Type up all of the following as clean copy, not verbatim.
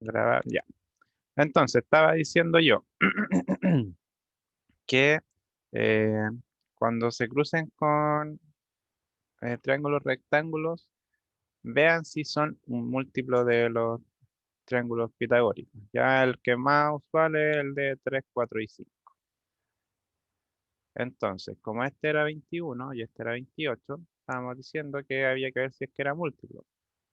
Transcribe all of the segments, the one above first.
Grabar, ya. Entonces, estaba diciendo yo que eh, cuando se crucen con triángulos rectángulos, vean si son un múltiplo de los triángulos pitagóricos. Ya el que más usual es el de 3, 4 y 5. Entonces, como este era 21 y este era 28, estábamos diciendo que había que ver si es que era múltiplo.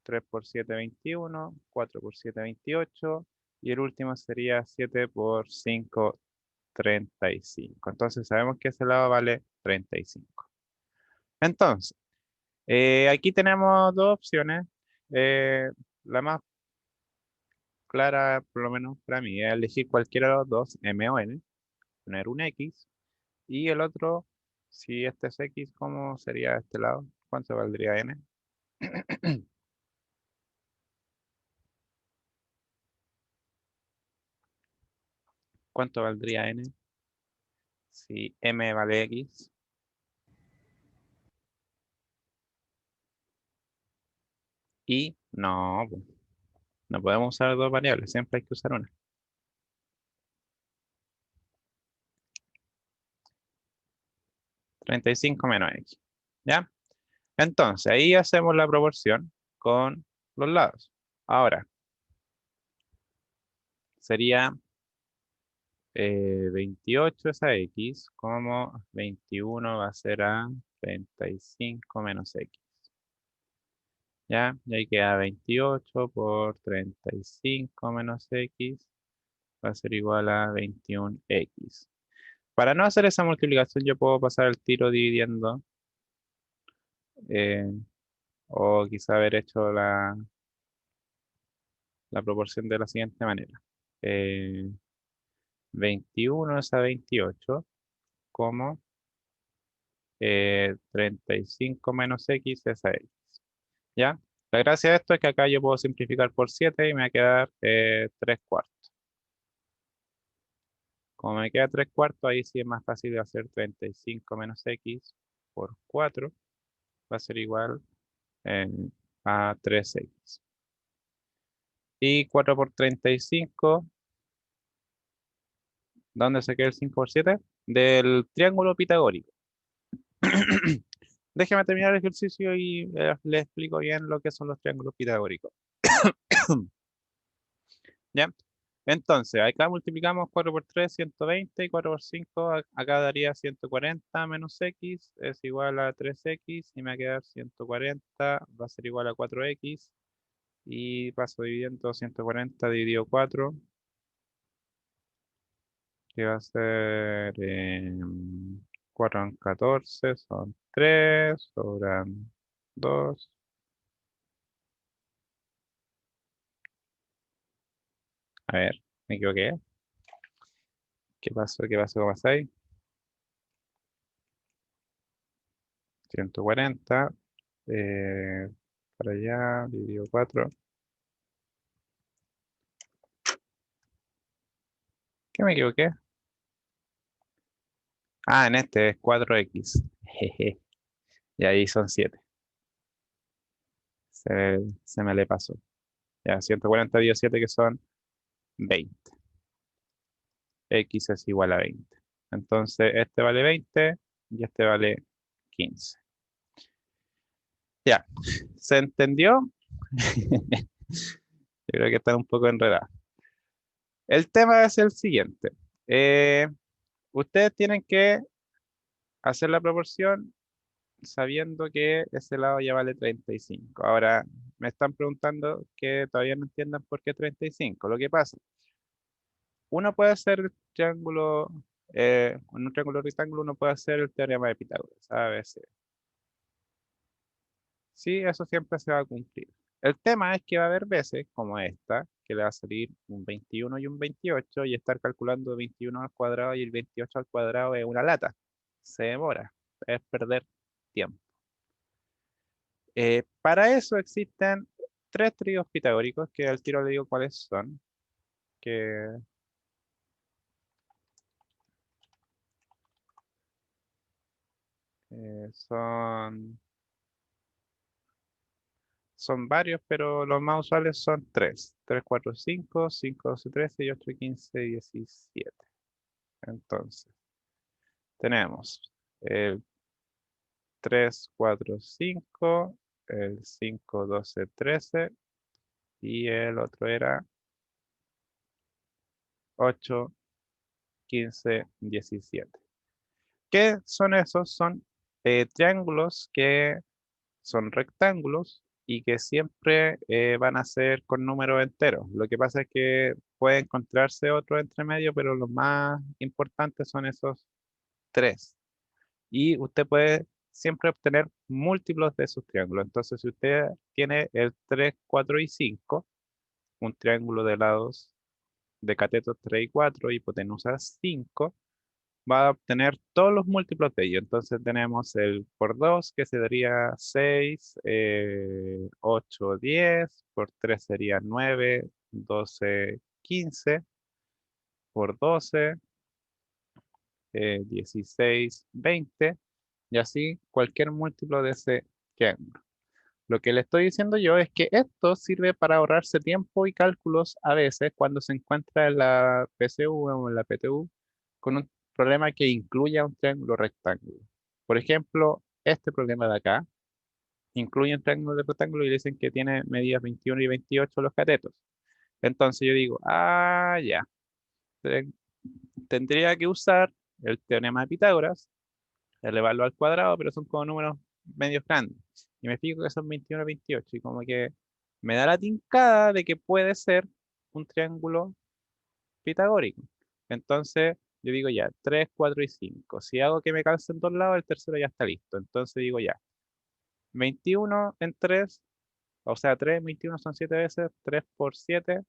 3 por 7, 21, 4 por 7, 28, y el último sería 7 por 5, 35. Entonces sabemos que ese lado vale 35. Entonces, aquí tenemos dos opciones. Eh, la más clara, por lo menos para mí, es elegir cualquiera de los dos, m o n, poner un x, y el otro, si este es x, ¿cómo sería este lado? ¿Cuánto valdría n? ¿Cuánto valdría n si m vale x? Y no, pues, no podemos usar dos variables, siempre hay que usar una. 35 menos x. ¿Ya? Entonces, ahí hacemos la proporción con los lados. Ahora, sería 28 es a x, como 21 va a ser a 35 menos x. ¿Ya? Y ahí queda 28 por 35 menos x, va a ser igual a 21x. Para no hacer esa multiplicación, yo puedo pasar el tiro dividiendo, eh, o quizá haber hecho la proporción de la siguiente manera. Eh, 21 es a 28, como 35 menos x es a x. ¿Ya? La gracia de esto es que acá yo puedo simplificar por 7 y me va a quedar 3 cuartos. Como me queda 3 cuartos, ahí sí es más fácil de hacer 35 menos x por 4. Va a ser igual eh, a 3x. Y 4 por 35, ¿dónde saqué el 5 por 7? Del triángulo pitagórico. Déjeme terminar el ejercicio y le explico bien lo que son los triángulos pitagóricos. ¿Ya? Entonces, acá multiplicamos 4 por 3, 120, y 4 por 5, acá daría 140 menos x, es igual a 3x, y me va a quedar 140, va a ser igual a 4x, y paso dividiendo 140 dividido 4, que va a ser 4 en 14, son 3, sobran 2. A ver, me equivoqué. ¿Qué pasó? ¿Qué pasó? ¿Cómo pasó ahí? 140, eh, para allá, dividido 4. ¿Qué me equivoqué? Ah, en este es 4x. Jeje. Y ahí son 7. Se me le pasó. Ya, 140 dividido 7 que son 20. X es igual a 20. Entonces, este vale 20 y este vale 15. Ya, ¿se entendió? Yo creo que está un poco enredado. El tema es el siguiente. Eh, Ustedes tienen que hacer la proporción sabiendo que ese lado ya vale 35. Ahora, me están preguntando que todavía no entiendan por qué 35. Lo que pasa, uno puede hacer el triángulo, en un triángulo rectángulo uno puede hacer el teorema de Pitágoras, a veces. Sí, eso siempre se va a cumplir. El tema es que va a haber veces, como esta, que le va a salir un 21 y un 28 y estar calculando 21 al cuadrado y el 28 al cuadrado es una lata. Se demora, es perder tiempo. Para eso existen tres tríos pitagóricos que al tiro le digo cuáles son, que son son varios, pero los más usuales son 3. 3, 4, 5, 5, 12, 13 y 8, 15, 17. Entonces, tenemos el 3, 4, 5, el 5, 12, 13 y el otro era 8, 15, 17. ¿Qué son esos? Son triángulos que son rectángulos y que siempre van a ser con números enteros. Lo que pasa es que puede encontrarse otro entre medio, pero los más importantes son esos tres. Y usted puede siempre obtener múltiplos de esos triángulos. Entonces, si usted tiene el 3, 4 y 5, un triángulo de lados de catetos 3 y 4, hipotenusa 5, va a obtener todos los múltiplos de ello. Entonces tenemos el por 2, que sería 6, 8, 10, por 3 sería 9, 12, 15, por 12, 16, 20, y así cualquier múltiplo de ese triángulo. Lo que le estoy diciendo yo es que esto sirve para ahorrarse tiempo y cálculos a veces cuando se encuentra en la PCU o en la PTU con un problema que incluya un triángulo rectángulo. Por ejemplo, este problema de acá incluye un triángulo de rectángulo y dicen que tiene medidas 21 y 28 los catetos. Entonces yo digo, ya, te- tendría que usar el teorema de Pitágoras, elevarlo al cuadrado, pero son como números medios grandes. Y me fijo que son 21 y 28 y como que me da la tincada de que puede ser un triángulo pitagórico. Entonces, yo digo ya, 3, 4 y 5. Si hago que me calce en dos lados, el tercero ya está listo. Entonces digo ya, 21 en 3, o sea, 3 21 son 7 veces, 3 por 7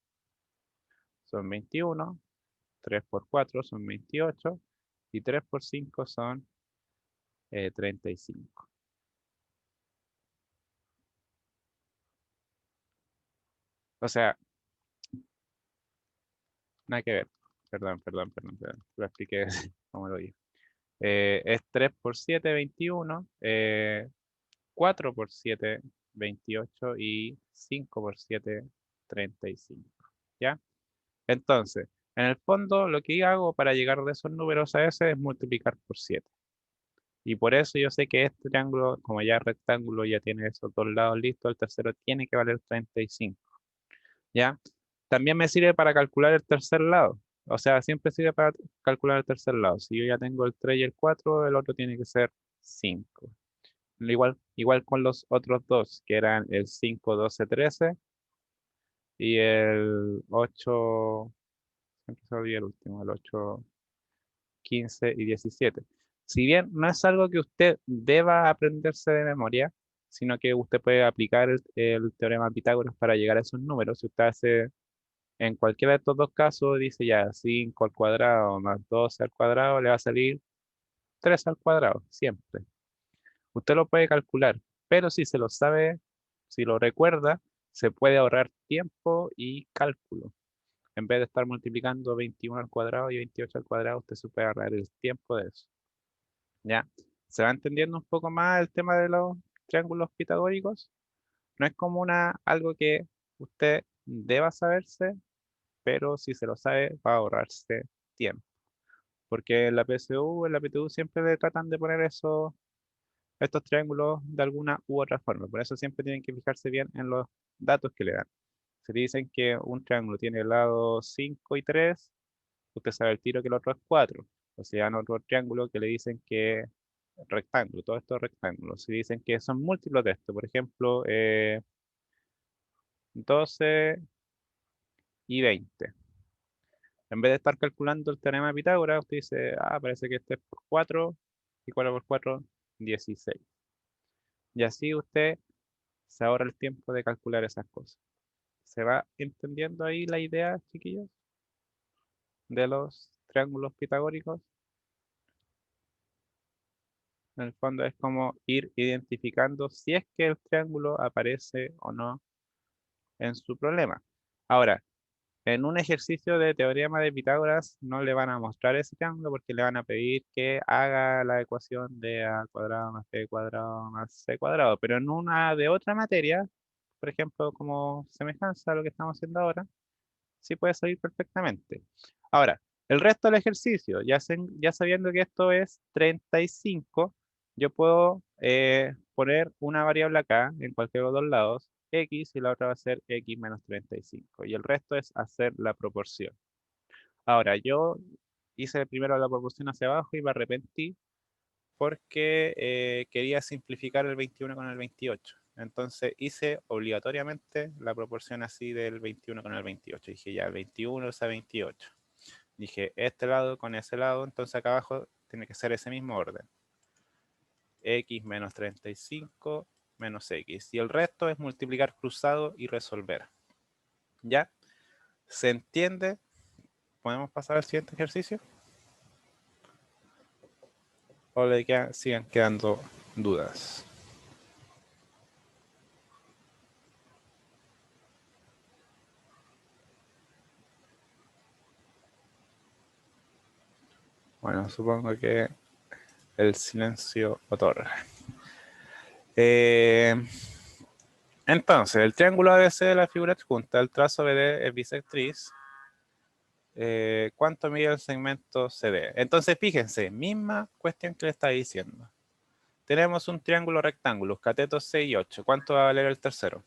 son 21, 3 por 4 son 28 y 3 por 5 son 35. O sea, nada que ver. Perdón. Lo expliqué como lo dije. Es 3 por 7, 21. 4 por 7, 28 y 5 por 7, 35. ¿Ya? Entonces, en el fondo, lo que hago para llegar de esos números a ese es multiplicar por 7. Y por eso yo sé que este triángulo, como ya es rectángulo, ya tiene esos dos lados listos, el tercero tiene que valer 35. ¿Ya? También me sirve para calcular el tercer lado. O sea, siempre sirve para calcular el tercer lado. Si yo ya tengo el 3 y el 4, el otro tiene que ser 5. Igual con los otros dos, que eran el 5, 12, 13 y el 8, siempre se olvida el último, el 8, 15 y 17. Si bien no es algo que usted deba aprenderse de memoria, sino que usted puede aplicar el teorema de Pitágoras para llegar a esos números. Si usted hace en cualquiera de estos dos casos, dice ya 5 al cuadrado más 12 al cuadrado, le va a salir 3 al cuadrado, siempre. Usted lo puede calcular, pero si se lo sabe, si lo recuerda, se puede ahorrar tiempo y cálculo. En vez de estar multiplicando 21 al cuadrado y 28 al cuadrado, usted se puede ahorrar el tiempo de eso. ¿Ya? ¿Se va entendiendo un poco más el tema de los triángulos pitagóricos? No es como algo que usted deba saberse, pero si se lo sabe, va a ahorrarse tiempo. Porque en la PSU, en la PTU siempre le tratan de poner estos triángulos de alguna u otra forma. Por eso siempre tienen que fijarse bien en los datos que le dan. Si le dicen que un triángulo tiene lados 5 y 3, usted sabe el tiro que el otro es 4. O si dan otro triángulo que le dicen que es rectángulo, todo esto es rectángulo. Si dicen que son múltiplos de esto, por ejemplo, 12 y 20. En vez de estar calculando el teorema de Pitágoras, usted dice, parece que este es por 4 y 4 por 4, 16. Y así usted se ahorra el tiempo de calcular esas cosas. ¿Se va entendiendo ahí la idea, chiquillos, de los triángulos pitagóricos? En el fondo es como ir identificando si es que el triángulo aparece o no en su problema. Ahora, en un ejercicio de teorema de Pitágoras no le van a mostrar ese triángulo porque le van a pedir que haga la ecuación de a cuadrado más b cuadrado más c cuadrado, pero en una de otra materia, por ejemplo, como semejanza a lo que estamos haciendo ahora, sí puede salir perfectamente. Ahora, el resto del ejercicio, ya sabiendo que esto es 35, yo puedo poner una variable acá, en cualquiera de los dos lados, x, y la otra va a ser x menos 35. Y el resto es hacer la proporción. Ahora, yo hice primero la proporción hacia abajo y me arrepentí porque quería simplificar el 21 con el 28. Entonces hice obligatoriamente la proporción así del 21 con el 28. Dije ya, 21 es a 28. Dije este lado con ese lado, entonces acá abajo tiene que ser ese mismo orden. X menos 35 menos X. Y el resto es multiplicar cruzado y resolver. ¿Ya? ¿Se entiende? ¿Podemos pasar al siguiente ejercicio? ¿O le siguen quedando dudas? Bueno, supongo que el silencio otorga. Entonces, el triángulo ABC de la figura adjunta, el trazo BD es bisectriz. ¿Cuánto mide el segmento CD? Entonces, fíjense, misma cuestión que le estaba diciendo. Tenemos un triángulo rectángulo, catetos 6 y 8. ¿Cuánto va a valer el tercero?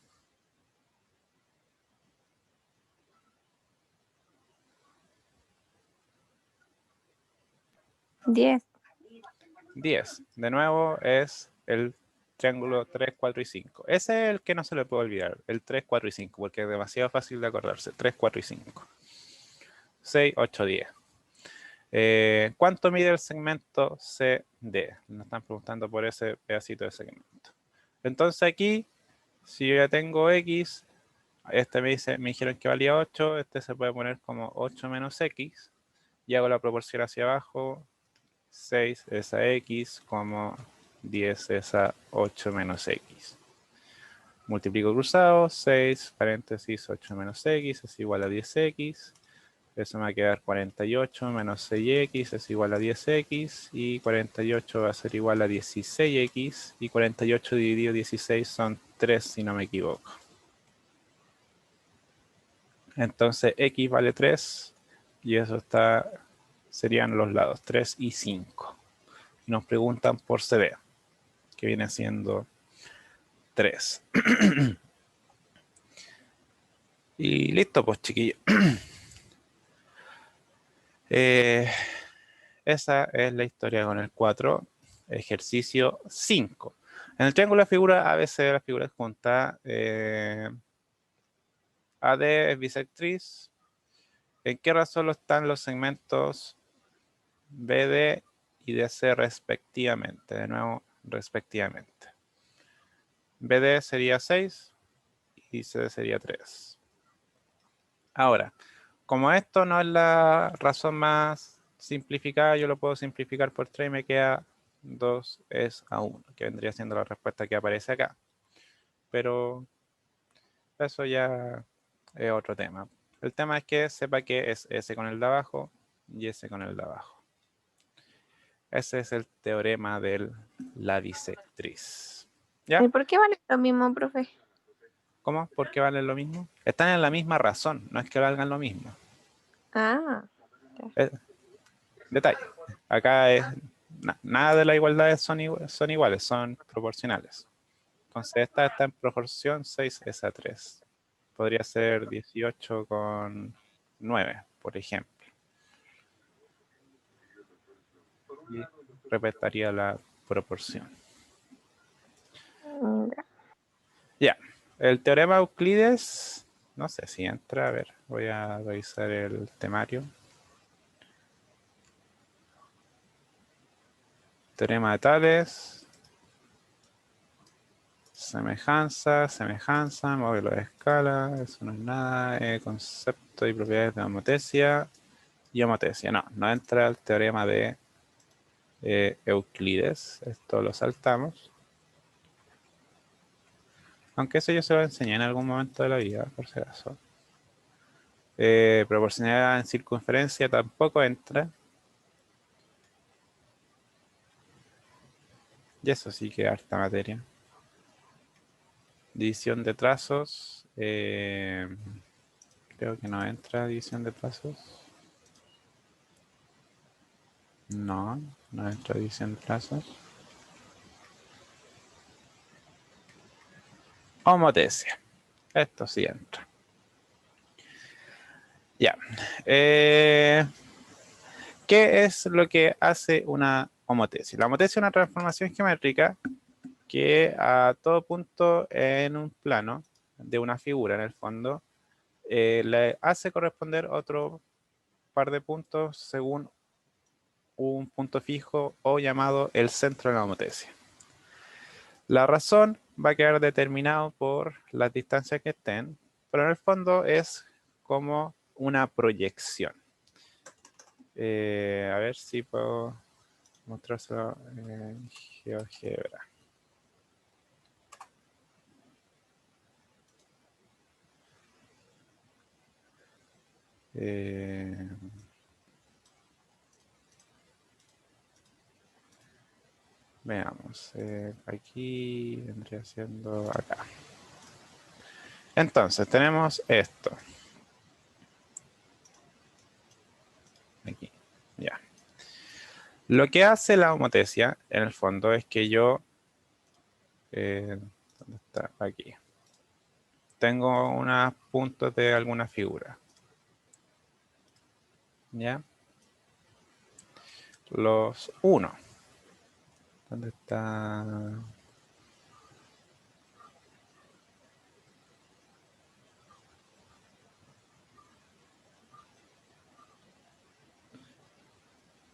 10. 10. De nuevo es el triángulo 3, 4 y 5. Ese es el que no se le puede olvidar, el 3, 4 y 5, porque es demasiado fácil de acordarse. 3, 4 y 5. 6, 8, 10. ¿Cuánto mide el segmento CD? Nos están preguntando por ese pedacito de segmento. Entonces aquí, si yo ya tengo X, este me dijeron que valía 8, este se puede poner como 8 menos X, y hago la proporción hacia abajo, 6 es a X, como 10 es a 8 menos X. Multiplico cruzado, 6, paréntesis, 8 menos X es igual a 10X. Eso me va a quedar 48 menos 6x es igual a 10x, y 48 va a ser igual a 16x, y 48 dividido 16 son 3 si no me equivoco. Entonces x vale 3, y eso serían los lados 3 y 5. Y nos preguntan por CD, que viene siendo 3. Y listo, pues chiquillos. Esa es la historia con el 4, ejercicio 5. En el triángulo de figura ABC de la figura adjunta, AD es bisectriz. ¿En qué razón están los segmentos BD y DC respectivamente? De nuevo, respectivamente. BD sería 6 y CD sería 3. Ahora, como esto no es la razón más simplificada, yo lo puedo simplificar por 3 y me queda 2 es a 1, que vendría siendo la respuesta que aparece acá. Pero eso ya es otro tema. El tema es que sepa que es S con el de abajo y S con el de abajo. Ese es el teorema de la bisectriz. ¿Ya? ¿Y por qué vale lo mismo, profe? ¿Cómo? ¿Por qué valen lo mismo? Están en la misma razón, no es que valgan lo mismo. Ah, Detalle. Acá es nada de las igualdades son iguales, son proporcionales. Entonces esta está en proporción 6 es a 3. Podría ser 18 con 9, por ejemplo. Y respetaría la proporción. Ya. El teorema de Euclides, no sé si entra, a ver, voy a revisar el temario. Teorema de Tales. Semejanza, semejanza, modelo de escala, eso no es nada, concepto y propiedades de homotesia y homotesia. No, no entra el teorema de Euclides, esto lo saltamos. Aunque eso yo se lo enseñé en algún momento de la vida, por si acaso. Proporcionalidad en circunferencia tampoco entra. Y eso sí que harta materia. División de trazos. Creo que no entra división de trazos. No, no entra división de trazos. Homotesia. Esto sí entra. Ya. ¿Qué es lo que hace una homotesia? La homotesia es una transformación geométrica que a todo punto en un plano de una figura en el fondo le hace corresponder otro par de puntos según un punto fijo o llamado el centro de la homotesia. La razón va a quedar determinado por las distancias que estén, pero en el fondo es como una proyección. A ver si puedo mostrárselo en GeoGebra. Veamos, aquí vendría siendo acá. Entonces, tenemos esto. Aquí, ya. Lo que hace la homotesia, en el fondo, es que yo... ¿dónde está? Aquí. Tengo unos puntos de alguna figura. ¿Ya? Los 1. ¿Dónde está?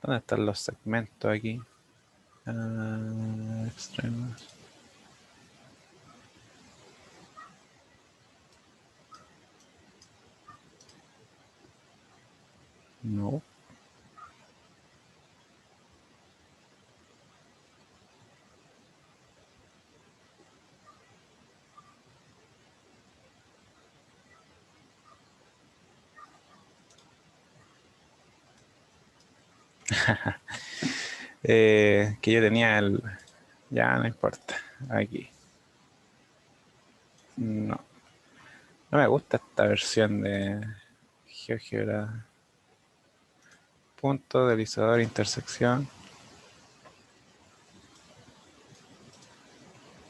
¿Dónde están los segmentos aquí? Extremos. No. Que yo tenía el... Ya no importa. Aquí. No. No me gusta esta versión de GeoGebra. Punto, deslizador, intersección.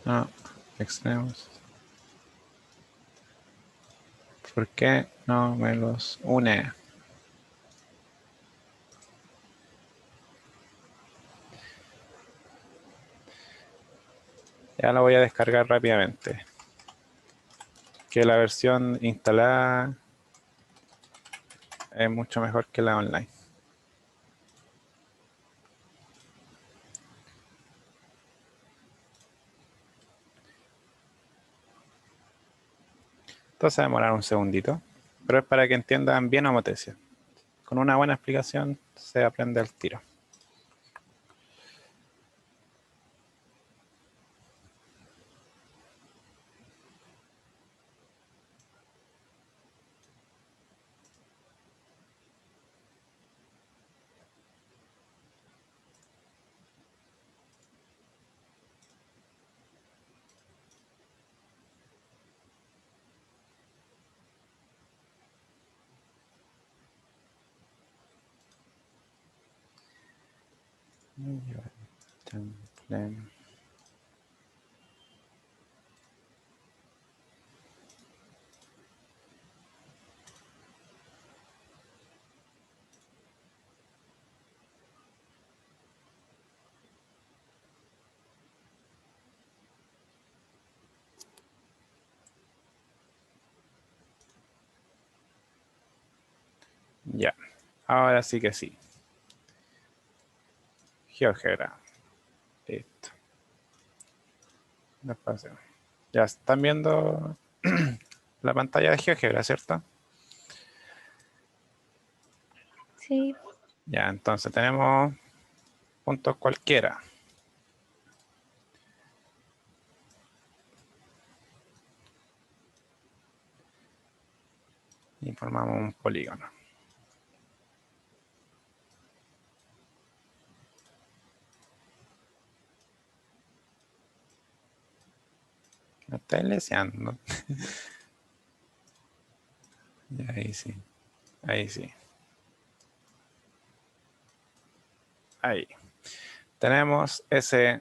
No, extremos. ¿Por qué no me los une? Ya lo voy a descargar rápidamente. Que la versión instalada es mucho mejor que la online. Entonces va a demorar un segundito, pero es para que entiendan bien homotesia. Con una buena explicación se aprende al tiro. Ya, ahora sí que sí. GeoGebra. Listo. Despacio. Ya están viendo la pantalla de GeoGebra, ¿cierto? Sí. Ya, entonces tenemos puntos cualquiera. Y formamos un polígono. Me estáis leseando. Y ahí sí. Ahí sí. Ahí. Tenemos ese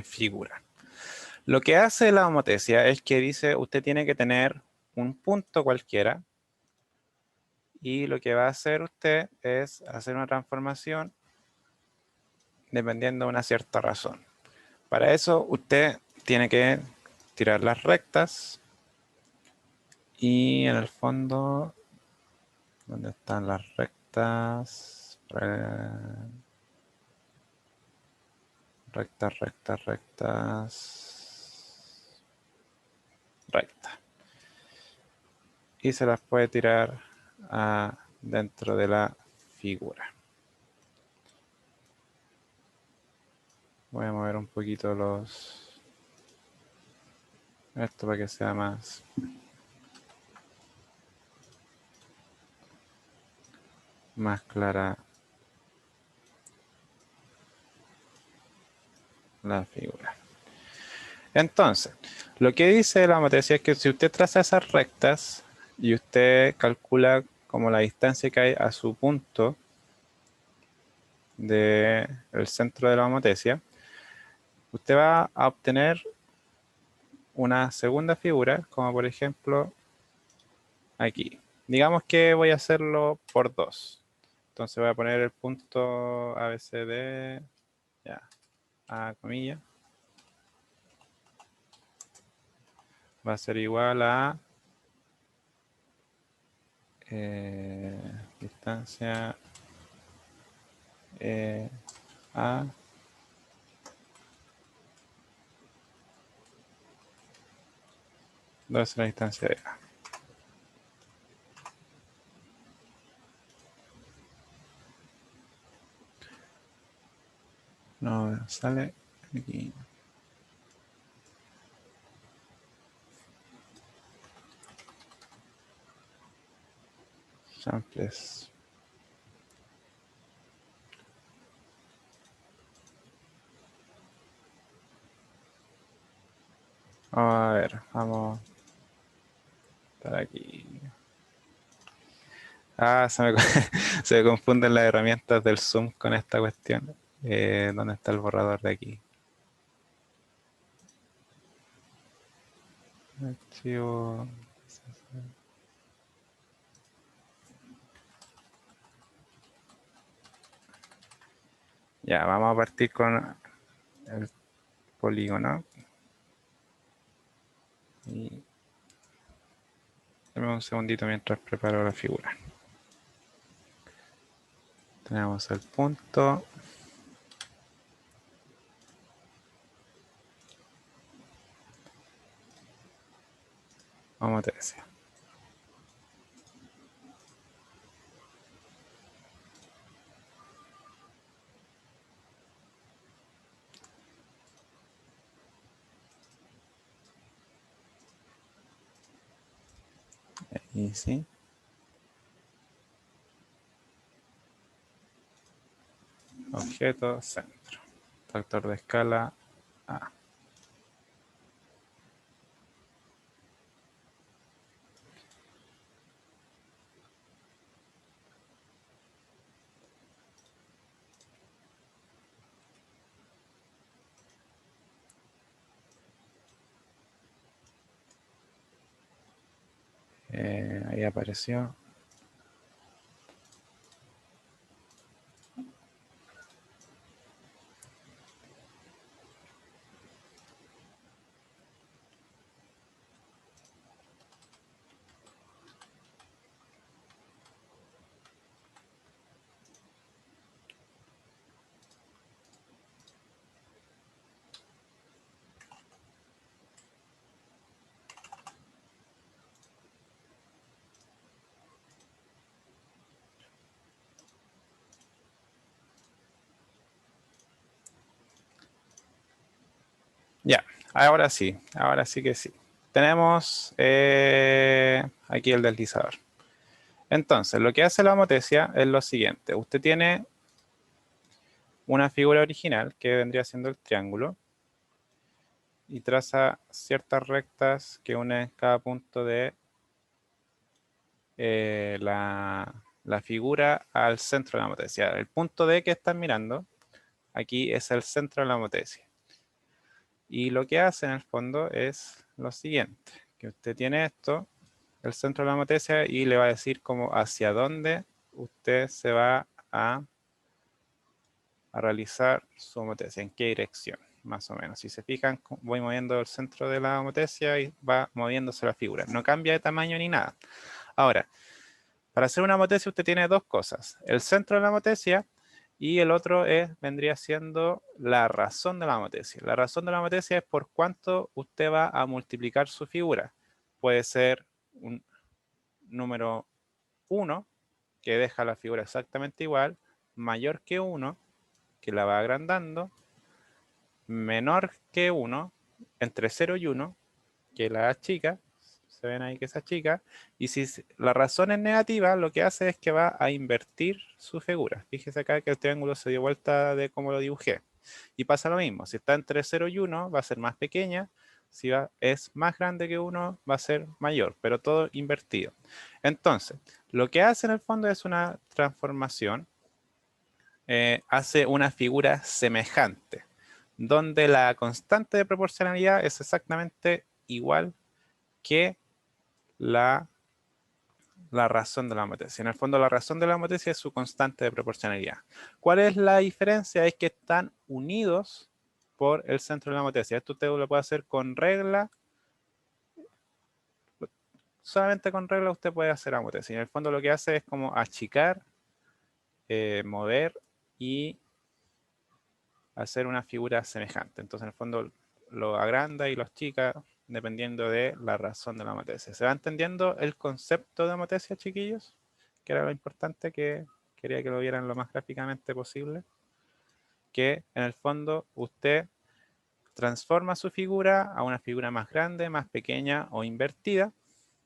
figura. Lo que hace la homotesia es que dice usted tiene que tener un punto cualquiera y lo que va a hacer usted es hacer una transformación dependiendo de una cierta razón. Para eso usted tiene que tirar las rectas y en el fondo, ¿dónde están las rectas? Rectas, rectas, rectas. Recta. Y se las puede tirar dentro de la figura. Voy a mover un poquito esto para que sea más clara la figura. Entonces, lo que dice la matriz es que si usted traza esas rectas y usted calcula como la distancia que hay a su punto del centro de la homotesia, usted va a obtener una segunda figura, como por ejemplo aquí. Digamos que voy a hacerlo por 2. Entonces voy a poner el punto ABCD, ya, a comillas. Va a ser igual a distancia A ¿dónde es la distancia de A? No, sale aquí. Samples. Vamos a ver, vamos a estar aquí. Se me confunden las herramientas del Zoom con esta cuestión. ¿Dónde está el borrador de aquí? Archivo. Ya, vamos a partir con el polígono. Y dame un segundito mientras preparo la figura. Tenemos el punto. Vamos a decir. Ahí sí. Objeto, centro. Factor de escala A. Ahí apareció. Ya, ahora sí que sí. Tenemos aquí el deslizador. Entonces, lo que hace la homotesia es lo siguiente. Usted tiene una figura original que vendría siendo el triángulo. y traza ciertas rectas que unen cada punto de la figura al centro de la motesia. El punto D que están mirando aquí es el centro de la motesia. Y lo que hace en el fondo es lo siguiente, que usted tiene esto, el centro de la motesia, y le va a decir como hacia dónde usted se va a realizar su homotesia, en qué dirección, más o menos. Si se fijan, voy moviendo el centro de la homotesia y va moviéndose la figura. No cambia de tamaño ni nada. Ahora, para hacer una homotesia usted tiene dos cosas. El centro de la homotesia y el otro vendría siendo la razón de la homotesia. La razón de la homotesia es por cuánto usted va a multiplicar su figura. Puede ser un número 1, que deja la figura exactamente igual, mayor que 1, que la va agrandando, menor que 1, entre 0 y 1, que la achica, se ven ahí que es achica, y si la razón es negativa, lo que hace es que va a invertir su figura. Fíjese acá que el triángulo se dio vuelta de cómo lo dibujé. Y pasa lo mismo, si está entre 0 y 1, va a ser más pequeña, si es más grande que 1, va a ser mayor, pero todo invertido. Entonces, lo que hace en el fondo es una transformación, hace una figura semejante, donde la constante de proporcionalidad es exactamente igual que la razón de la homotesia. En el fondo, la razón de la homotesia es su constante de proporcionalidad. ¿Cuál es la diferencia? Es que están unidos por el centro de la homotesia. Esto usted lo puede hacer con regla. Solamente con regla usted puede hacer homotesia. En el fondo lo que hace es como achicar, mover y hacer una figura semejante. Entonces, en el fondo lo agranda y lo achica dependiendo de la razón de la homotesia. ¿Se va entendiendo el concepto de homotesia, chiquillos? Que era lo importante, que quería que lo vieran lo más gráficamente posible. Que en el fondo usted transforma su figura a una figura más grande, más pequeña o invertida,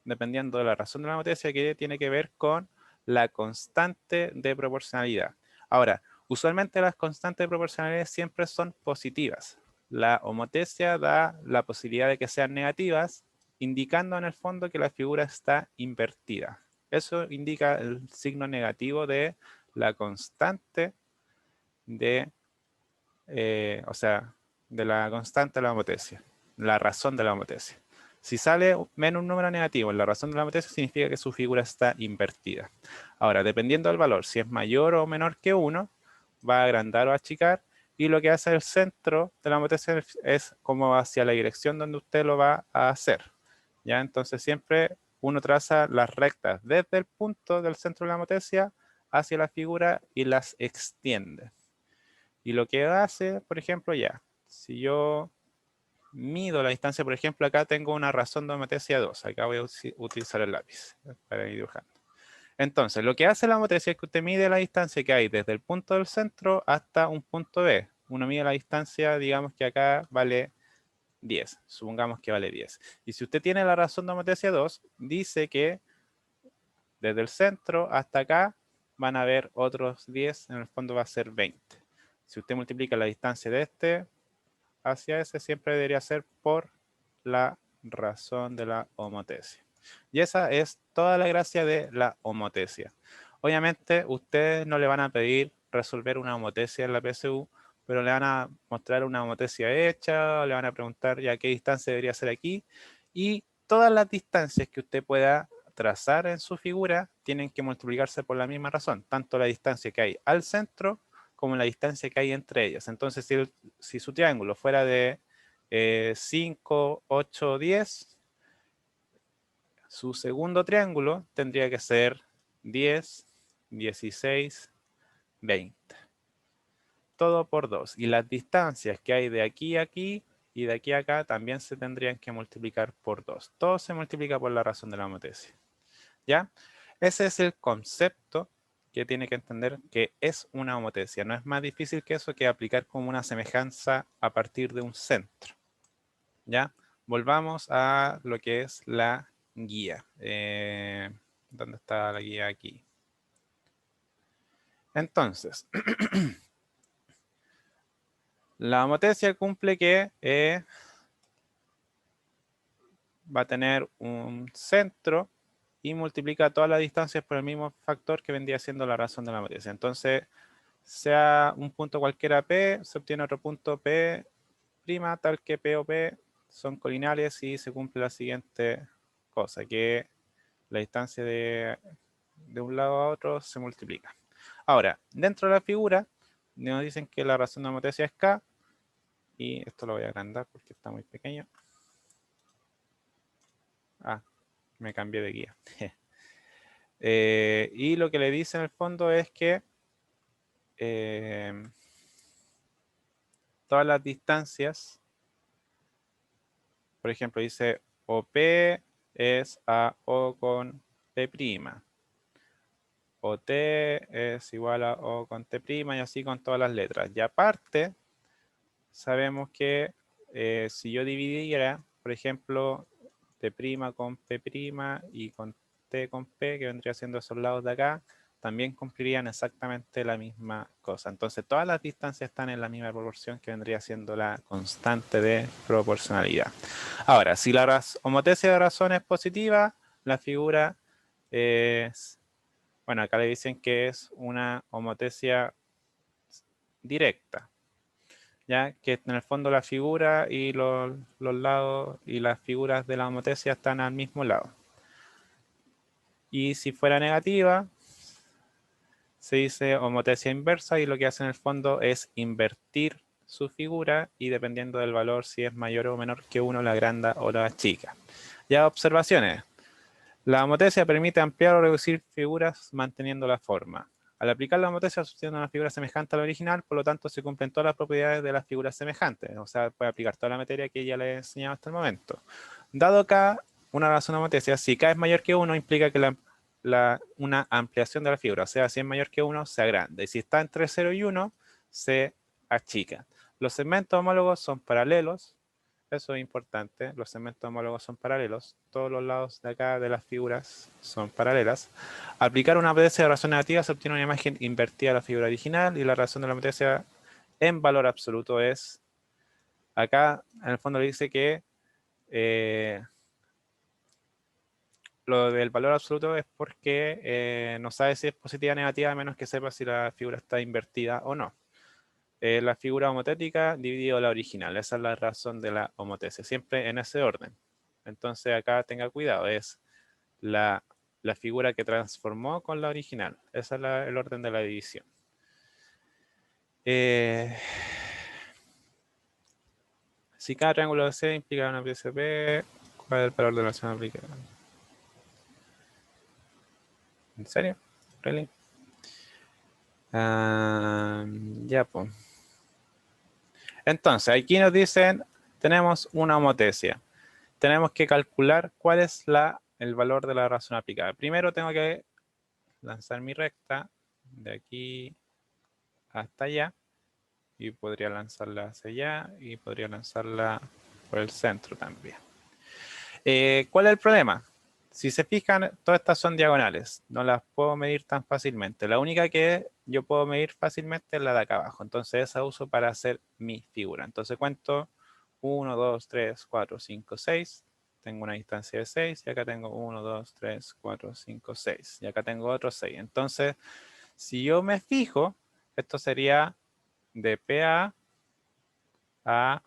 dependiendo de la razón de la homotesia, que tiene que ver con la constante de proporcionalidad. Ahora, usualmente las constantes de proporcionalidad siempre son positivas. La homotesia da la posibilidad de que sean negativas, indicando en el fondo que la figura está invertida. Eso indica el signo negativo de la constante de, o sea, de la constante de la homotesia, la razón de la homotesia. Si sale menos un número negativo en la razón de la homotesia, significa que su figura está invertida. Ahora, dependiendo del valor, si es mayor o menor que 1, va a agrandar o achicar, y lo que hace el centro de la homotesia es como hacia la dirección donde usted lo va a hacer. ¿Ya? Entonces siempre uno traza las rectas desde el punto del centro de la homotesia hacia la figura y las extiende. Y lo que hace, por ejemplo, ya, si yo mido la distancia, por ejemplo, acá tengo una razón de homotesia 2. Acá voy a utilizar el lápiz para ir dibujando. Entonces, lo que hace la homotesia es que usted mide la distancia que hay desde el punto del centro hasta un punto B. Uno mide la distancia, digamos que acá vale 10. Supongamos que vale 10. Y si usted tiene la razón de homotesia 2, dice que desde el centro hasta acá van a haber otros 10, en el fondo va a ser 20. Si usted multiplica la distancia de este hacia ese, siempre debería ser por la razón de la homotesia. Y esa es toda la gracia de la homotesia. Obviamente, ustedes no le van a pedir resolver una homotesia en la PSU, pero le van a mostrar una homotesia hecha, le van a preguntar ya qué distancia debería ser aquí, y todas las distancias que usted pueda trazar en su figura tienen que multiplicarse por la misma razón, tanto la distancia que hay al centro como la distancia que hay entre ellas. Entonces, si su triángulo fuera de 5, 8, 10, su segundo triángulo tendría que ser 10, 16, 20. Todo por 2. Y las distancias que hay de aquí a aquí y de aquí a acá también se tendrían que multiplicar por 2. Todo se multiplica por la razón de la homotesia. ¿Ya? Ese es el concepto que tiene que entender que es una homotesia. No es más difícil que eso, que aplicar como una semejanza a partir de un centro. ¿Ya? Volvamos a lo que es la guía. ¿Dónde está la guía? Aquí. Entonces, la homotesia cumple que va a tener un centro y multiplica todas las distancias por el mismo factor que vendría siendo la razón de la matriz. Entonces, sea un punto cualquiera P, se obtiene otro punto P', tal que P o P son colineales y se cumple la siguiente cosa, que la distancia de un lado a otro se multiplica. Ahora, dentro de la figura, nos dicen que la razón de la matriz es K, y esto lo voy a agrandar porque está muy pequeño. Ah, me cambié de guía. Y lo que le dice en el fondo es que todas las distancias, por ejemplo, dice OP es a O con P', o T es igual a O con T', y así con todas las letras. Y aparte, sabemos que si yo dividiera, por ejemplo, T' con P' y con T con P, que vendría siendo esos lados de acá, también cumplirían exactamente la misma cosa. Entonces, todas las distancias están en la misma proporción, que vendría siendo la constante de proporcionalidad. Ahora, si la homotesia de razón es positiva, la figura es, bueno, acá le dicen que es una homotesia directa, ya que en el fondo la figura y los lados y las figuras de la homotesia están al mismo lado. Y si fuera negativa, se dice homotesia inversa, y lo que hace en el fondo es invertir su figura, y dependiendo del valor, si es mayor o menor que 1, la agranda o la chica. Ya, observaciones. La homotesia permite ampliar o reducir figuras manteniendo la forma. Al aplicar la homotesia se obtiene una figura semejante a la original, por lo tanto se cumplen todas las propiedades de las figuras semejantes. O sea, puede aplicar toda la materia que ya le he enseñado hasta el momento. Dado K una razón de homotesia, si K es mayor que 1, implica que una ampliación de la figura. O sea, si es mayor que 1, se agranda. Y si está entre 0 y 1, se achica. Los segmentos homólogos son paralelos. Eso es importante, los segmentos homólogos son paralelos, todos los lados de acá de las figuras son paralelas. Aplicar una matriz de razón negativa se obtiene una imagen invertida a la figura original, y la razón de la matriz en valor absoluto es, acá en el fondo le dice que lo del valor absoluto es porque no sabe si es positiva o negativa a menos que sepa si la figura está invertida o no. La figura homotética dividido la original. Esa es la razón de la homotesia, siempre en ese orden. Entonces acá tenga cuidado, es la figura que transformó con la original. Ese es el orden de la división. Si cada triángulo de C implica una pieza P, ¿cuál es el valor de la relación aplicada? ¿En serio? ¿Really? Ya, pues. Entonces, aquí nos dicen, tenemos una homotesia. Tenemos que calcular cuál es el valor de la razón aplicada. Primero tengo que lanzar mi recta de aquí hasta allá, y podría lanzarla hacia allá y podría lanzarla por el centro también. ¿Cuál es el problema? Si se fijan, todas estas son diagonales, no las puedo medir tan fácilmente. La única que yo puedo medir fácilmente es la de acá abajo, entonces esa uso para hacer mi figura. Entonces cuento 1, 2, 3, 4, 5, 6. Tengo una distancia de 6 y acá tengo 1, 2, 3, 4, 5, 6. Y acá tengo otro 6. Entonces, si yo me fijo, esto sería de PA a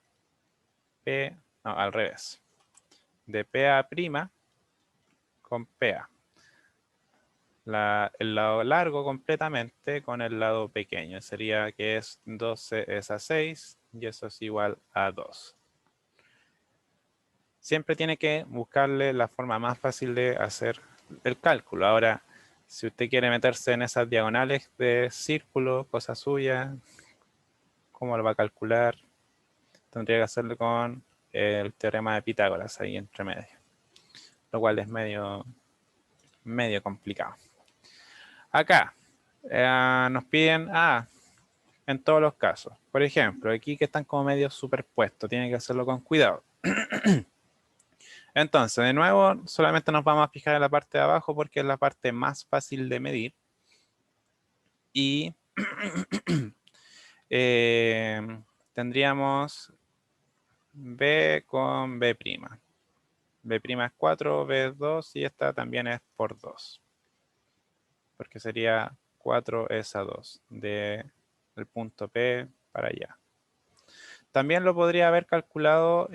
P, no, al revés. De PA' con PA. El lado largo completamente con el lado pequeño. Sería que es 12 es a 6 y eso es igual a 2. Siempre tiene que buscarle la forma más fácil de hacer el cálculo. Ahora, si usted quiere meterse en esas diagonales de círculo, cosa suya, ¿cómo lo va a calcular? Tendría que hacerlo con el teorema de Pitágoras ahí entre medio, lo cual es medio complicado. Acá nos piden en todos los casos. Por ejemplo, aquí que están como medio superpuestos, tienen que hacerlo con cuidado. Entonces, de nuevo, solamente nos vamos a fijar en la parte de abajo porque es la parte más fácil de medir. Y tendríamos B con B'. B' es 4, B es 2 y esta también es por 2. Porque sería 4 es a 2 del punto P para allá. También lo podría haber calculado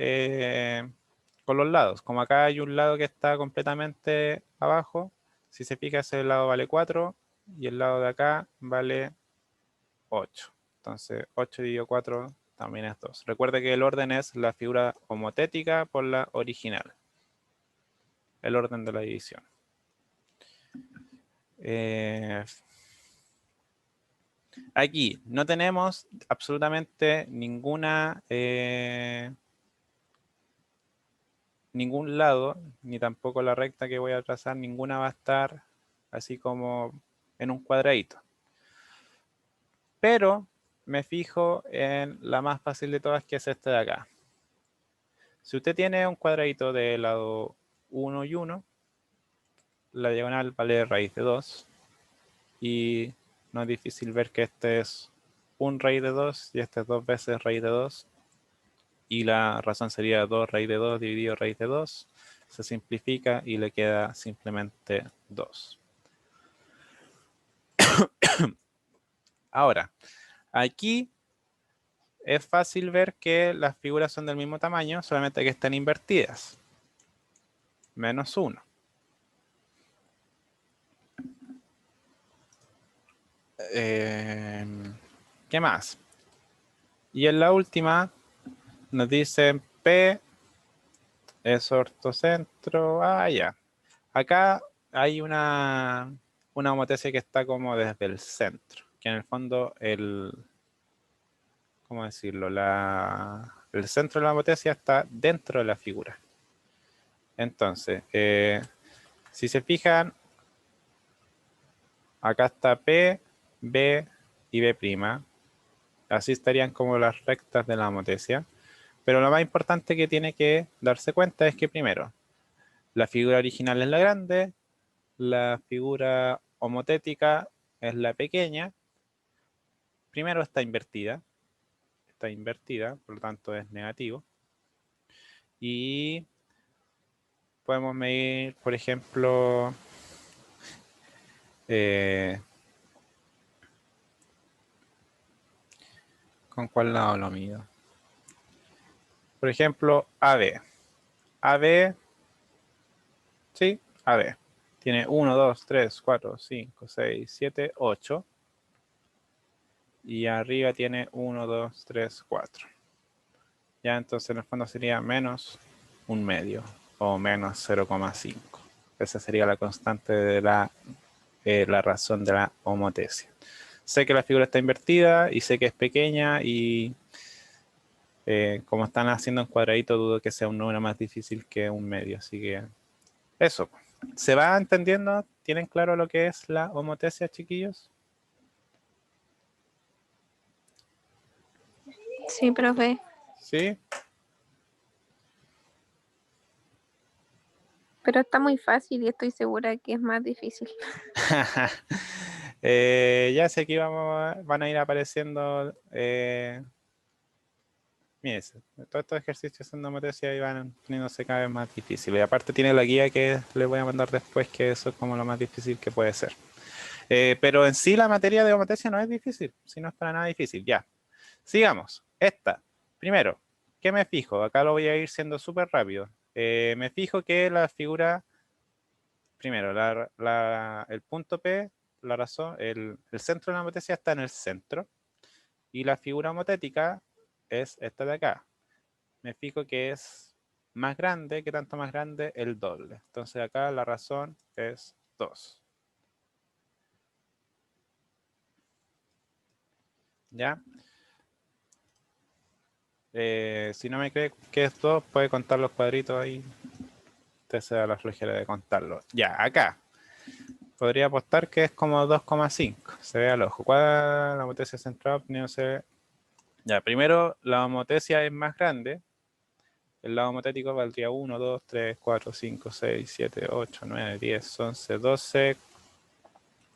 con los lados. Como acá hay un lado que está completamente abajo, si se fija ese lado vale 4 y el lado de acá vale 8. Entonces 8 dividido 4 también es 2. Recuerde que el orden es la figura homotética por la original. El orden de la división. Aquí no tenemos absolutamente ningún lado, ni tampoco la recta que voy a trazar, ninguna va a estar así como en un cuadradito. Pero me fijo en la más fácil de todas, que es esta de acá. Si usted tiene un cuadradito de lado 1 y 1, la diagonal vale raíz de 2. Y no es difícil ver que este es 1 raíz de 2 y este es 2 veces raíz de 2. Y la razón sería 2 raíz de 2 dividido raíz de 2. Se simplifica y le queda simplemente 2. Ahora, aquí es fácil ver que las figuras son del mismo tamaño, solamente que están invertidas. Menos 1. ¿Qué más? Y en la última nos dicen P es ortocentro. Ah, ya. Acá hay una homotesia que está como desde el centro, que en el fondo ¿cómo decirlo? El centro de la homotesia está dentro de la figura. Entonces, si se fijan, acá está P, B y B'. Así estarían como las rectas de la homotesia. Pero lo más importante que tiene que darse cuenta es que primero, la figura original es la grande, la figura homotética es la pequeña. Primero está invertida, por lo tanto es negativo. Y podemos medir, por ejemplo, ¿con cuál lado lo mido? Por ejemplo, AB. AB, sí, AB. Tiene 1, 2, 3, 4, 5, 6, 7, 8. Y arriba tiene 1, 2, 3, 4. Ya, entonces en el fondo sería menos 1/2 o menos 0,5. Esa sería la constante de la razón de la homotesia. Sé que la figura está invertida y sé que es pequeña y como están haciendo en cuadradito, dudo que sea un número más difícil que 1/2. Así que eso. ¿Se va entendiendo? ¿Tienen claro lo que es la homotesia, chiquillos? Sí, profe. ¿Sí? Pero está muy fácil y estoy segura que es más difícil. Ya sé que van a ir apareciendo. Miren, todos estos ejercicios en homotesia y van poniéndose cada vez más difíciles. Y aparte tiene la guía que les voy a mandar después, que eso es como lo más difícil que puede ser. Pero en sí la materia de homotesia no es difícil, si no es para nada difícil. Ya, sigamos. Esta, primero, ¿qué me fijo? Acá lo voy a ir siendo súper rápido. Me fijo que la figura, primero, el punto P, la razón, el centro de la homotesia está en el centro y la figura homotética es esta de acá. Me fijo que es más grande, que tanto más grande, el doble. Entonces acá la razón es 2. ¿Ya? Si no me cree que es 2, puede contar los cuadritos ahí. Usted se da la flojera de contarlo. Ya, acá. Podría apostar que es como 2,5. Se ve al ojo. ¿Cuál es la homotesia central? Ya, primero la homotesia es más grande. El lado homotético valdría 1, 2, 3, 4, 5, 6, 7, 8, 9, 10, 11, 12,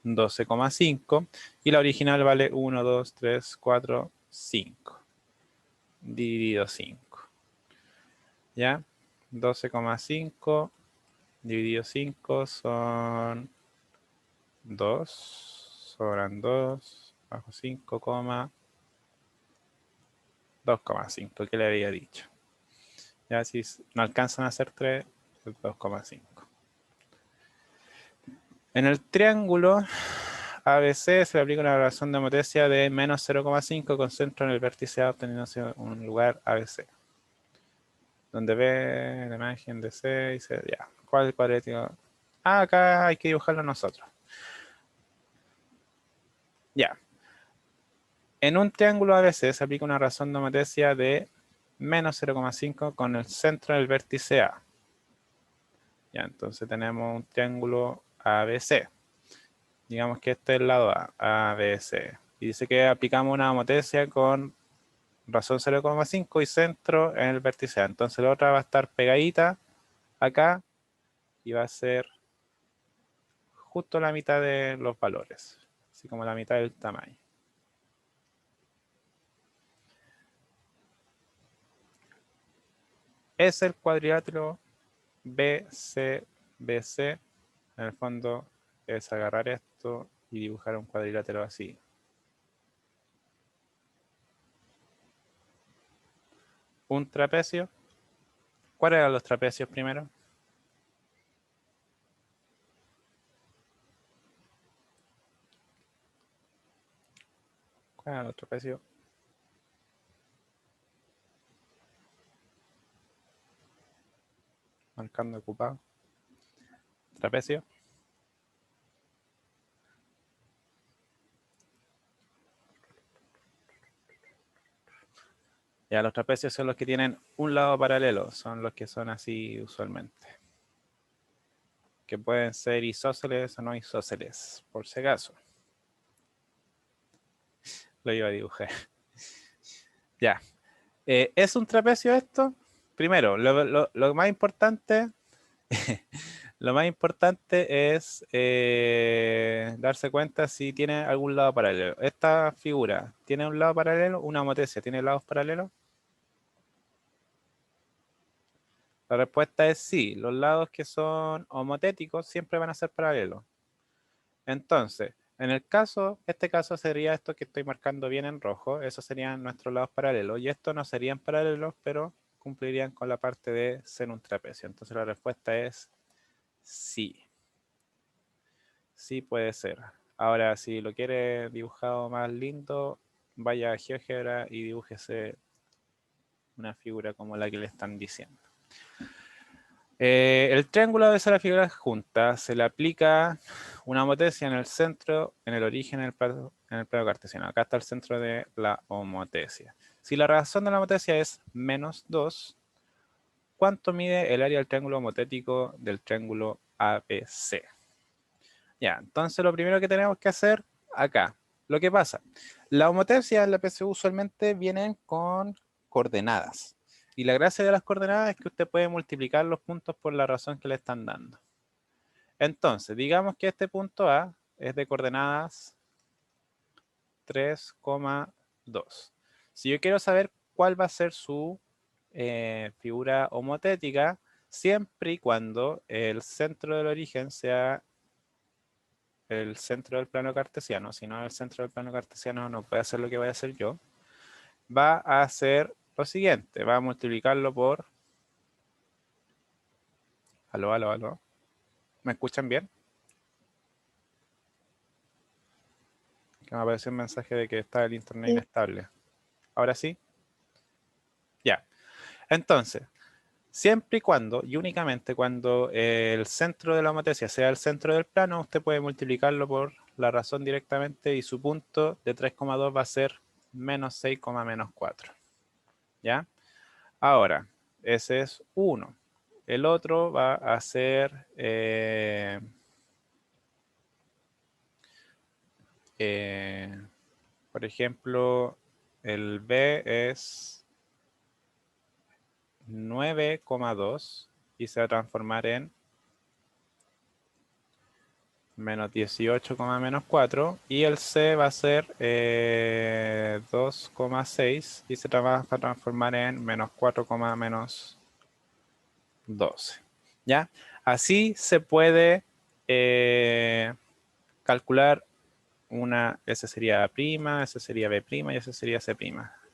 12,5. Y la original vale 1, 2, 3, 4, 5. Dividido 5. ¿Ya? 12,5 dividido 5 son 2, sobran 2, bajo 5, 2,5, que le había dicho. Ya si no alcanzan a ser 3, es 2,5. En el triángulo ABC se le aplica una relación de homotesia de menos 0,5 con centro en el vértice A, obteniendo un lugar ABC. Donde B, la imagen de C y C, ya. ¿Cuál es el cuadrático? Ah, acá hay que dibujarlo nosotros. Ya. En un triángulo ABC se aplica una razón de homotesia de menos 0,5 con el centro del vértice A. Ya, entonces tenemos un triángulo ABC. Digamos que este es el lado A, ABC. Y dice que aplicamos una homotesia con razón 0,5 y centro en el vértice A. Entonces la otra va a estar pegadita acá y va a ser justo la mitad de los valores. Así como la mitad del tamaño. Es el cuadrilátero BCBC. En el fondo es agarrar esto y dibujar un cuadrilátero así. Un trapecio. ¿Cuáles eran los trapecios primero? ¿Cuál era el trapecio? Marcando ocupado. Trapecio. Ya, los trapecios son los que tienen un lado paralelo, son los que son así usualmente. Que pueden ser isósceles o no isósceles, por si acaso. Lo iba a dibujar. Ya. ¿Es un trapecio esto? Primero, lo más importante, lo más importante es darse cuenta si tiene algún lado paralelo. Esta figura, ¿tiene un lado paralelo? Una homotesia, ¿tiene lados paralelos? La respuesta es sí. Los lados que son homotéticos siempre van a ser paralelos. Entonces, en el caso, este caso sería esto que estoy marcando bien en rojo. Esos serían nuestros lados paralelos. Y estos no serían paralelos, pero cumplirían con la parte de ser un trapecio. Entonces la respuesta es sí. Sí puede ser. Ahora, si lo quiere dibujado más lindo, vaya a GeoGebra y dibújese una figura como la que le están diciendo. El triángulo debe ser la figura junta. Se le aplica una homotesia en el centro, en el origen, en el plano cartesiano. Acá está el centro de la homotesia. Si la razón de la homotesia es menos 2, ¿cuánto mide el área del triángulo homotético del triángulo ABC? Ya, entonces lo primero que tenemos que hacer acá. Lo que pasa, la homotesia en la PSU usualmente vienen con coordenadas. Y la gracia de las coordenadas es que usted puede multiplicar los puntos por la razón que le están dando. Entonces, digamos que este punto A es de coordenadas 3,2. Si yo quiero saber cuál va a ser su figura homotética, siempre y cuando el centro del origen sea el centro del plano cartesiano, si no el centro del plano cartesiano no puede hacer lo que voy a hacer yo, va a hacer lo siguiente, va a multiplicarlo por... Aló, aló, aló. ¿Me escuchan bien? Que me apareció un mensaje de que está el internet inestable. ¿Ahora sí? Ya. Entonces, siempre y cuando, y únicamente cuando el centro de la homotesia sea el centro del plano, usted puede multiplicarlo por la razón directamente y su punto de 3,2 va a ser menos 6, menos 4. ¿Ya? Ahora, ese es uno. El otro va a ser... por ejemplo, el B es 9,2 y se va a transformar en menos 18, menos 4 y el C va a ser 2,6 y se va a transformar en menos 4, menos 12. ¿Ya? Así se puede calcular ese sería A', ese sería B' y ese sería C'.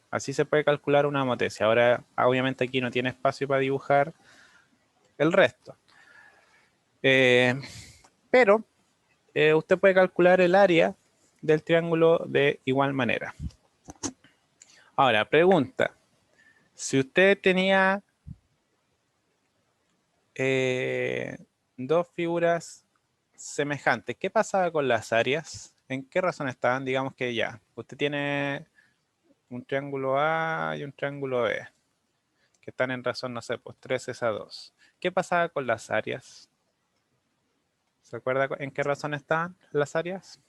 Así se puede calcular una homotesia. Ahora, obviamente aquí no tiene espacio para dibujar el resto. Pero usted puede calcular el área del triángulo de igual manera. Ahora, pregunta. Si usted tenía dos figuras semejantes, ¿qué pasaba con las áreas? ¿En qué razón estaban? Digamos que ya, usted tiene un triángulo A y un triángulo B, que están en razón, no sé, pues 3 es a 2. ¿Qué pasaba con las áreas? ¿Se acuerda en qué razón estaban las áreas?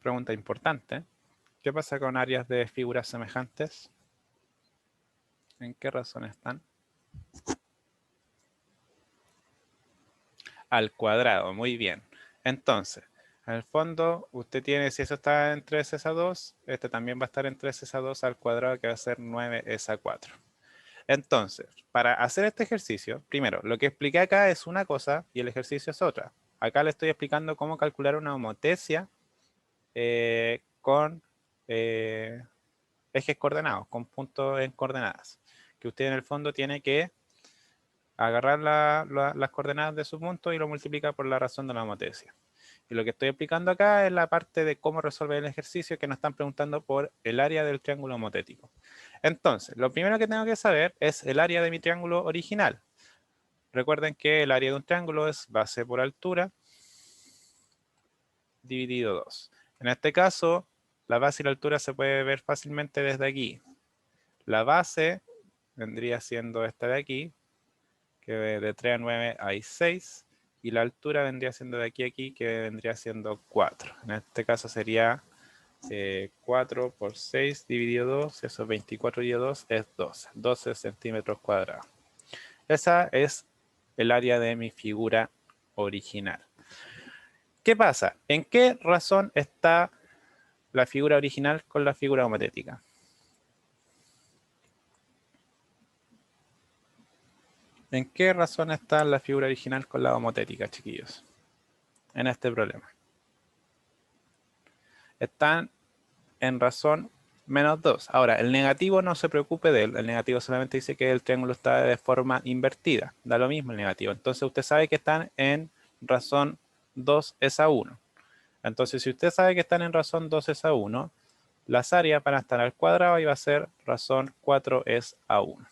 Pregunta importante. ¿Qué pasa con áreas de figuras semejantes? ¿En qué razón están? Al cuadrado, muy bien. Entonces, en el fondo, usted tiene, si eso está en 3 es a 2, este también va a estar en 3 es a 2 al cuadrado, que va a ser 9 es a 4. Entonces, para hacer este ejercicio, primero, lo que expliqué acá es una cosa y el ejercicio es otra. Acá le estoy explicando cómo calcular una homotesia con ejes coordenados, con puntos en coordenadas. Que usted en el fondo tiene que agarrar las coordenadas de su punto y lo multiplica por la razón de la homotesia. Y lo que estoy explicando acá es la parte de cómo resolver el ejercicio, que nos están preguntando por el área del triángulo homotético. Entonces, lo primero que tengo que saber es el área de mi triángulo original. Recuerden que el área de un triángulo es base por altura dividido 2. En este caso, la base y la altura se puede ver fácilmente desde aquí. La base vendría siendo esta de aquí, que de 3 a 9 hay 6, y la altura vendría siendo de aquí a aquí, que vendría siendo 4. En este caso sería 4 por 6 dividido 2, eso es 24 dividido 2, es 12 centímetros cuadrados. Esa es el área de mi figura original. ¿Qué pasa? ¿En qué razón está la figura original con la figura homotética? ¿En qué razón está la figura original con la homotética, chiquillos? En este problema. Están en razón menos 2. Ahora, el negativo no se preocupe de él. El negativo solamente dice que el triángulo está de forma invertida. Da lo mismo el negativo. Entonces usted sabe que están en razón 2 es a 1. Entonces, si usted sabe que están en razón 2 es a 1, las áreas van a estar al cuadrado y va a ser razón 4 es a 1.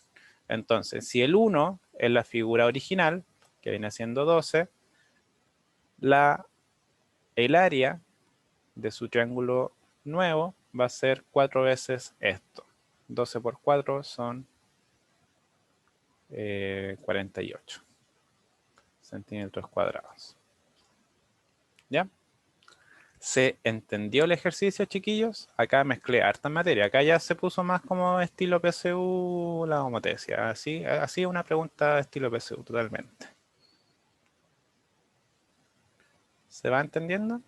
Entonces, si el 1 es la figura original, que viene siendo 12, el área de su triángulo nuevo va a ser 4 veces esto. 12 por 4 son 48 centímetros cuadrados. ¿Ya? ¿Se entendió el ejercicio, chiquillos? Acá mezclé harta materia. Acá ya se puso más como estilo PSU la homotesia. Así es una pregunta estilo PSU, totalmente. ¿Se va entendiendo?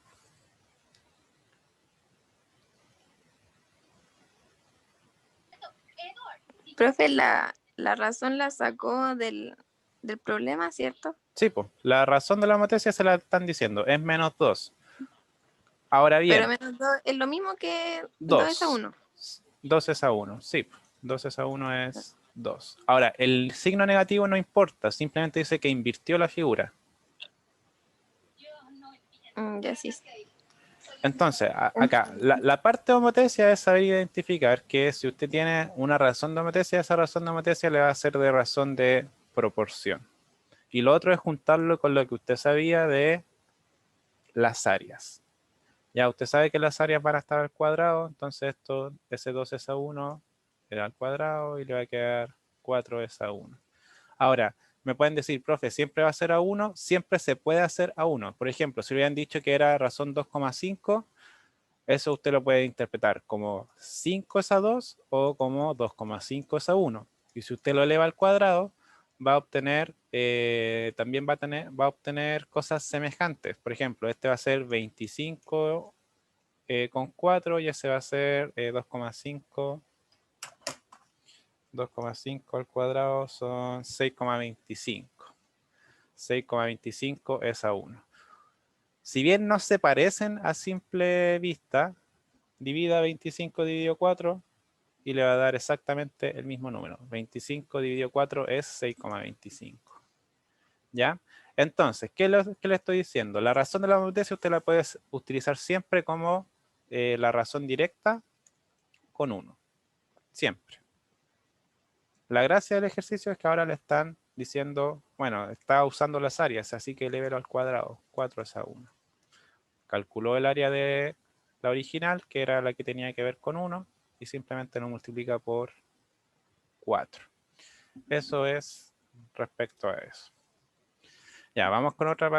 Profe, la razón la sacó del problema, ¿cierto? Sí, pues. La razón de la homotesia se la están diciendo. Es menos 2. Ahora Pero bien, menos 2 es lo mismo que 2 es a 2. 1. 2 es a 1. Sí, 2 es a 1 es 2. Ahora, el signo negativo no importa. Simplemente dice que invirtió la figura. Ya sí. Entonces, acá, la parte de homotesia es saber identificar que si usted tiene una razón de homotesia, esa razón de homotesia le va a ser de razón de proporción. Y lo otro es juntarlo con lo que usted sabía de las áreas. Ya usted sabe que las áreas van a estar al cuadrado, entonces esto, ese 2 es a 1 era al cuadrado y le va a quedar 4 es a 1. Ahora, me pueden decir, profe, ¿siempre va a ser a 1? Siempre se puede hacer a 1. Por ejemplo, si hubieran dicho que era razón 2,5, eso usted lo puede interpretar como 5 es a 2 o como 2,5 es a 1. Y si usted lo eleva al cuadrado, va a obtener, también va a obtener cosas semejantes. Por ejemplo, este va a ser 25 con 4 y ese va a ser 2,5. 2,5 al cuadrado son 6,25. 6,25 es a 1. Si bien no se parecen a simple vista, divida 25 dividido 4 y le va a dar exactamente el mismo número. 25 dividido 4 es 6,25. ¿Ya? Entonces, ¿qué le estoy diciendo? La razón de la homotezia usted la puede utilizar siempre como la razón directa con 1. Siempre. La gracia del ejercicio es que ahora le están diciendo, bueno, está usando las áreas, así que elevelo al cuadrado. 4 es a 1. Calculó el área de la original, que era la que tenía que ver con 1, y simplemente lo multiplica por 4. Eso es respecto a eso. Ya, vamos con otra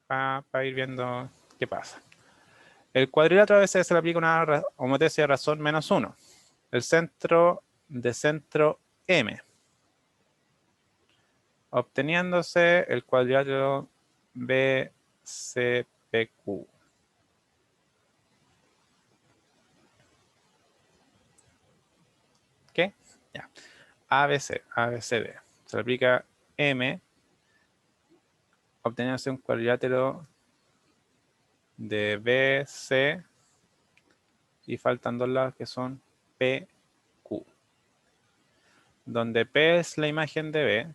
para ir viendo qué pasa. El cuadrilátero a veces se le aplica una homotezia de razón menos 1. El centro de centro M. Obteniéndose el cuadrilátero BCPQ. ¿Qué? Ya. ABC, ABCD. Se le aplica M, obteniéndose un cuadrilátero de BC y faltan dos lados que son PQ. Donde P es la imagen de B,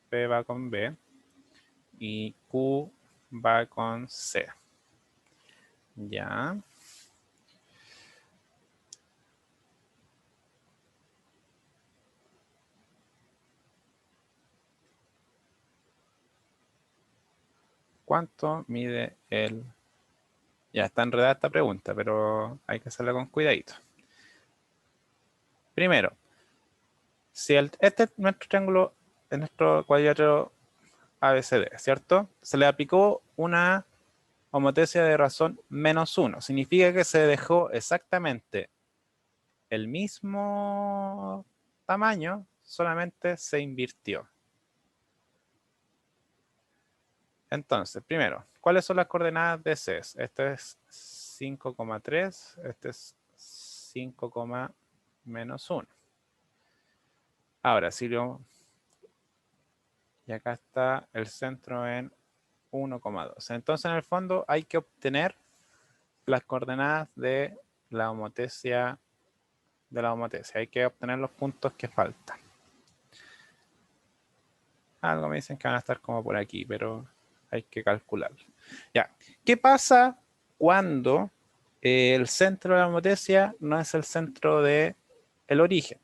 P va con B y Q va con C. Ya. ¿Cuánto mide el...? Ya está enredada esta pregunta, pero hay que hacerla con cuidadito. Primero, si este es nuestro triángulo, es nuestro cuadrilátero ABCD, ¿cierto? Se le aplicó una homotezia de razón menos 1. Significa que se dejó exactamente el mismo tamaño, solamente se invirtió. Entonces, primero, ¿cuáles son las coordenadas de C? Este es 5,3, este es 5, menos 1. Ahora, si lo... Y acá está el centro en 1,2. Entonces, en el fondo, hay que obtener las coordenadas de la homotecia. Hay que obtener los puntos que faltan. Algo me dicen que van a estar como por aquí, pero hay que calcularlo. Ya. ¿Qué pasa cuando el centro de la homotecia no es el centro del origen?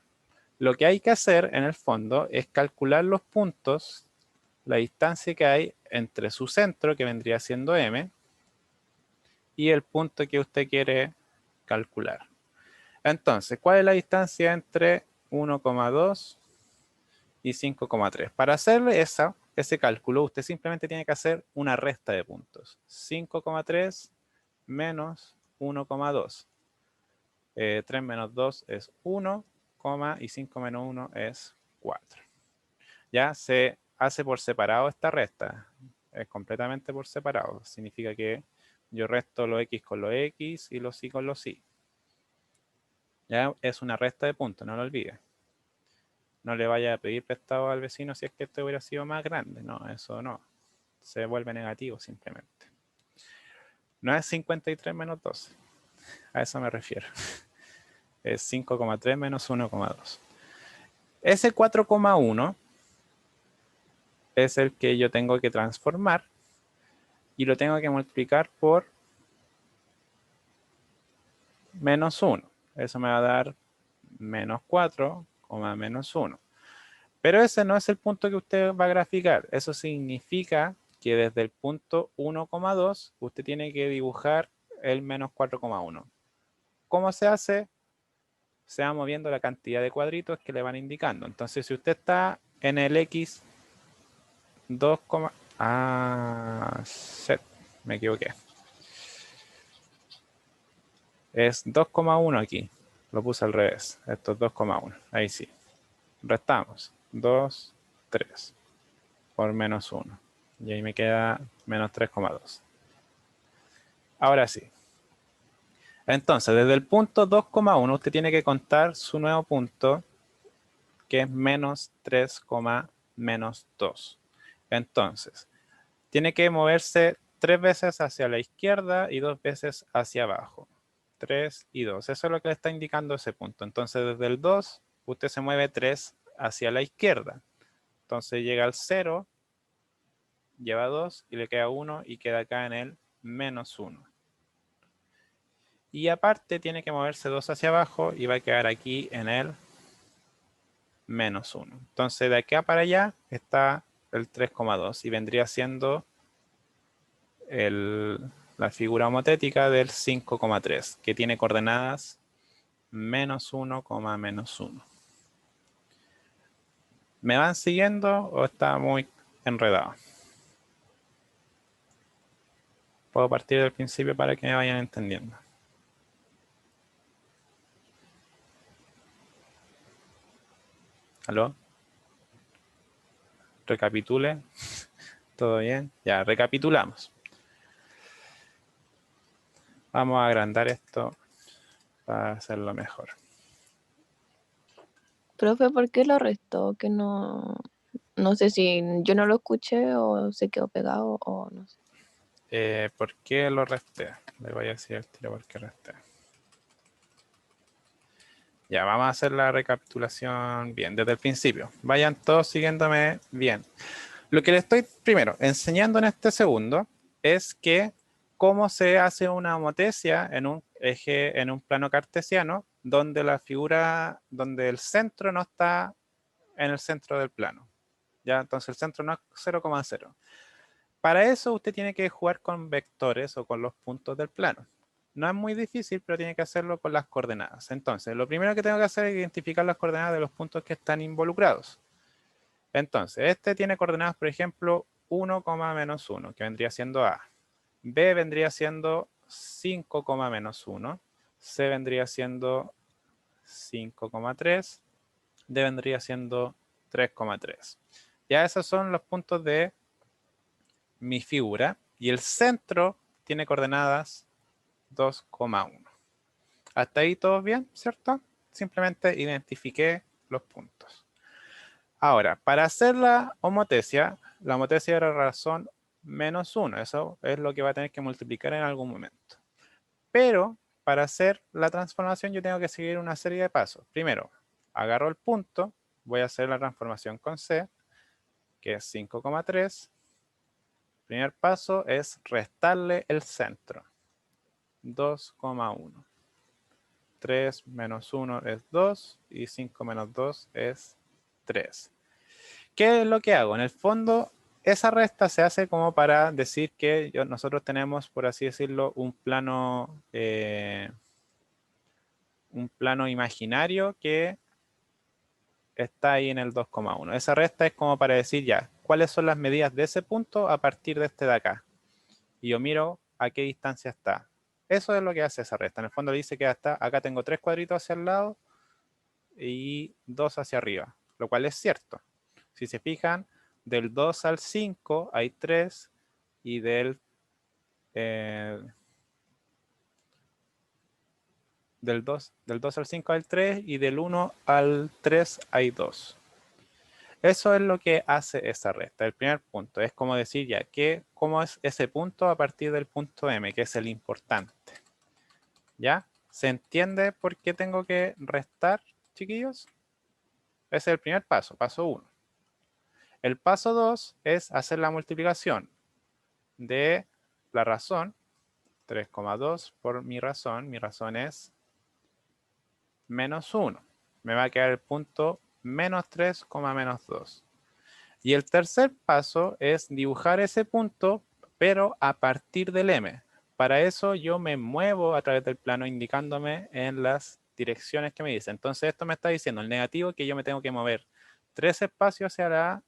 Lo que hay que hacer en el fondo es calcular los puntos, la distancia que hay entre su centro, que vendría siendo M, y el punto que usted quiere calcular. Entonces, ¿cuál es la distancia entre 1,2 y 5,3? Para hacer ese cálculo, usted simplemente tiene que hacer una resta de puntos. 5,3 menos 1,2. 3 menos 2 es 1, y 5 menos 1 es 4. Ya se hace por separado esta resta. Es completamente por separado. Significa que yo resto los X con los X y los Y con los Y. Ya es una resta de puntos, no lo olvide. No le vaya a pedir prestado al vecino si es que este hubiera sido más grande. No, eso no. Se vuelve negativo simplemente. No es 53 menos 12. A eso me refiero. Es 5,3 menos 1,2. Ese 4,1 es el que yo tengo que transformar y lo tengo que multiplicar por menos 1. Eso me va a dar menos 4, menos 1. Pero ese no es el punto que usted va a graficar. Eso significa que desde el punto 1,2 usted tiene que dibujar el menos 4,1. ¿Cómo se hace? Se va moviendo la cantidad de cuadritos que le van indicando. Entonces, si usted está en el X 2, shit, me equivoqué. Es 2,1 aquí. Lo puse al revés. Esto es 2,1. Ahí sí. Restamos. 2, 3 por menos 1. Y ahí me queda menos 3,2. Ahora sí. Entonces, desde el punto 2,1 usted tiene que contar su nuevo punto, que es menos 3, menos 2. Entonces, tiene que moverse 3 veces hacia la izquierda y 2 veces hacia abajo. 3 y 2. Eso es lo que le está indicando ese punto. Entonces, desde el 2, usted se mueve 3 hacia la izquierda. Entonces, llega al 0, lleva 2 y le queda 1 y queda acá en el menos 1. Y aparte tiene que moverse 2 hacia abajo y va a quedar aquí en el menos 1. Entonces, de acá para allá está el 3,2 y vendría siendo la figura homotética del 5,3, que tiene coordenadas menos 1, menos 1. ¿Me van siguiendo o está muy enredado? Puedo partir del principio para que me vayan entendiendo. ¿Aló? Recapitule. ¿Todo bien? Ya, recapitulamos. Vamos a agrandar esto para hacerlo mejor. Profe, ¿por qué lo restó? Que no sé si yo no lo escuché o se quedó pegado o no sé. ¿Por qué lo resté? Le voy a decir el tiro por qué resté. Ya, vamos a hacer la recapitulación bien, desde el principio. Vayan todos siguiéndome bien. Lo que le estoy primero enseñando en este segundo es que cómo se hace una homotesia en un eje, en un plano cartesiano, donde la figura, donde el centro no está en el centro del plano. ¿Ya? Entonces el centro no es 0,0. Para eso usted tiene que jugar con vectores o con los puntos del plano. No es muy difícil, pero tiene que hacerlo con las coordenadas. Entonces, lo primero que tengo que hacer es identificar las coordenadas de los puntos que están involucrados. Entonces, este tiene coordenadas, por ejemplo, 1, menos 1, que vendría siendo A. B vendría siendo 5, menos 1. C vendría siendo 5,3. D vendría siendo 3,3. Ya esos son los puntos de mi figura. Y el centro tiene coordenadas 2,1. Hasta ahí todo bien, ¿cierto? Simplemente identifiqué los puntos. Ahora, para hacer la homotesia era razón menos 1. Eso es lo que va a tener que multiplicar en algún momento. Pero para hacer la transformación yo tengo que seguir una serie de pasos. Primero, agarro el punto, voy a hacer la transformación con C, que es 5,3. Primer paso es restarle el centro, 2,1. 3 menos 1 es 2 y 5 menos 2 es 3. ¿Qué es lo que hago? En el fondo, esa resta se hace como para decir que nosotros tenemos, por así decirlo, un plano imaginario que está ahí en el 2,1. Esa resta es como para decir ya, ¿cuáles son las medidas de ese punto a partir de este de acá? Y yo miro a qué distancia está. Eso es lo que hace esa resta. En el fondo dice que acá tengo 3 cuadritos hacia el lado y 2 hacia arriba, lo cual es cierto. Si se fijan, del 2 al 5 hay 3 y del 2 al 5 hay 3 y del 1 al 3 hay 2. Eso es lo que hace esa resta. El primer punto es como decir ya, ¿cómo es ese punto a partir del punto M, que es el importante? ¿Ya? ¿Se entiende por qué tengo que restar, chiquillos? Ese es el primer paso, paso 1. El paso 2 es hacer la multiplicación de la razón, 3,2 por mi razón es menos 1. Me va a quedar el punto menos 3, menos 2. Y el tercer paso es dibujar ese punto, pero a partir del M. Para eso yo me muevo a través del plano indicándome en las direcciones que me dice. Entonces esto me está diciendo el negativo que yo me tengo que mover 3 espacios hacia la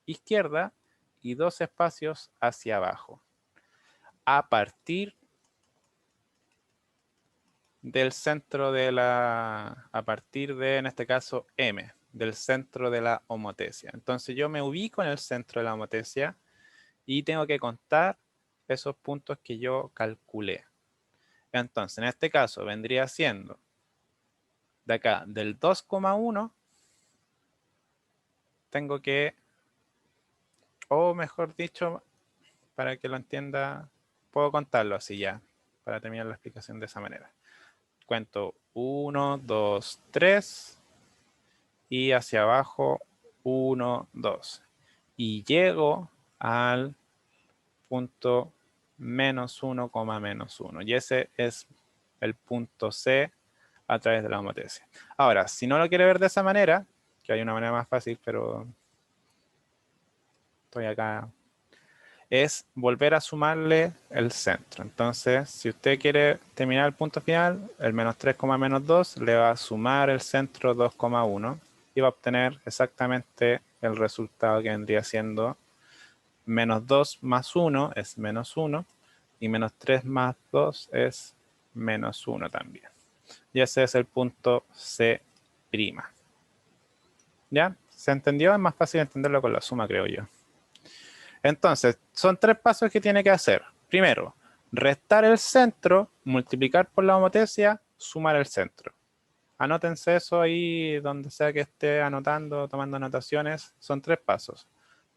izquierda y 2 espacios hacia abajo. A partir del centro de a partir de, en este caso, M, del centro de la homotesia. Entonces yo me ubico en el centro de la homotesia y tengo que contar esos puntos que yo calculé. Entonces, en este caso vendría siendo de acá, del 2,1, tengo que, o mejor dicho, para que lo entienda, puedo contarlo así ya, para terminar la explicación de esa manera. Cuento 1, 2, 3 y hacia abajo 1, 2. Y llego al punto menos 1, menos 1. Y ese es el punto C a través de la homotesia. Ahora, si no lo quiere ver de esa manera, que hay una manera más fácil, pero estoy acá, es volver a sumarle el centro. Entonces, si usted quiere terminar el punto final, el menos 3, menos 2 le va a sumar el centro 2,1 y va a obtener exactamente el resultado que vendría siendo menos 2 más 1 es menos 1 y menos 3 más 2 es menos 1 también. Y ese es el punto C'. ¿Ya? ¿Se entendió? Es más fácil entenderlo con la suma, creo yo. Entonces, son 3 pasos que tiene que hacer. Primero, restar el centro, multiplicar por la homotesia, sumar el centro. Anótense eso ahí donde sea que esté anotando, tomando anotaciones. Son 3 pasos.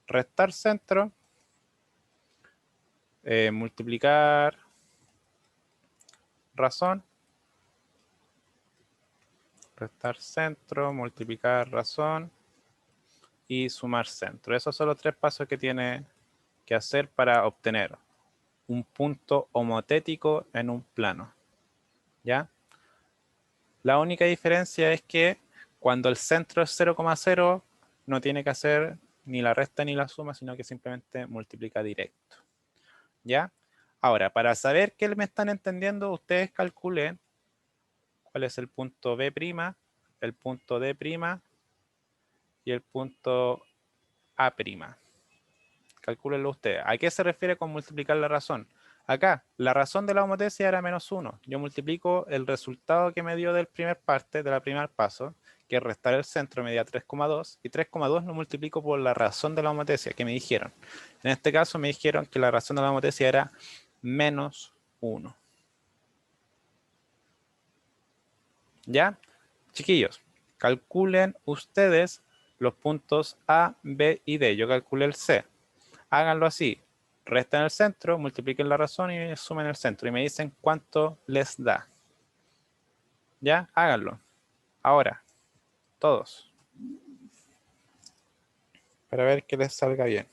Restar centro, multiplicar razón, restar centro, multiplicar razón y sumar centro. Esos son los 3 pasos que tiene que hacer para obtener un punto homotético en un plano. ¿Ya? La única diferencia es que cuando el centro es 0,0 no tiene que hacer ni la resta ni la suma, sino que simplemente multiplica directo. ¿Ya? Ahora, para saber que me están entendiendo, ustedes calculen cuál es el punto B', el punto D' y el punto A'. Calcúlenlo ustedes. ¿A qué se refiere con multiplicar la razón? Acá, la razón de la homotesia era menos 1. Yo multiplico el resultado que me dio del primer parte, de la primer paso, que es restar el centro, me dio 3,2. Y 3,2 lo multiplico por la razón de la homotesia, que me dijeron. En este caso me dijeron que la razón de la homotesia era menos 1. ¿Ya? Chiquillos, calculen ustedes los puntos A, B y D. Yo calculé el C. Háganlo así. Resten el centro, multipliquen la razón y sumen el centro. Y me dicen cuánto les da. ¿Ya? Háganlo. Ahora. Todos. Para ver que les salga bien.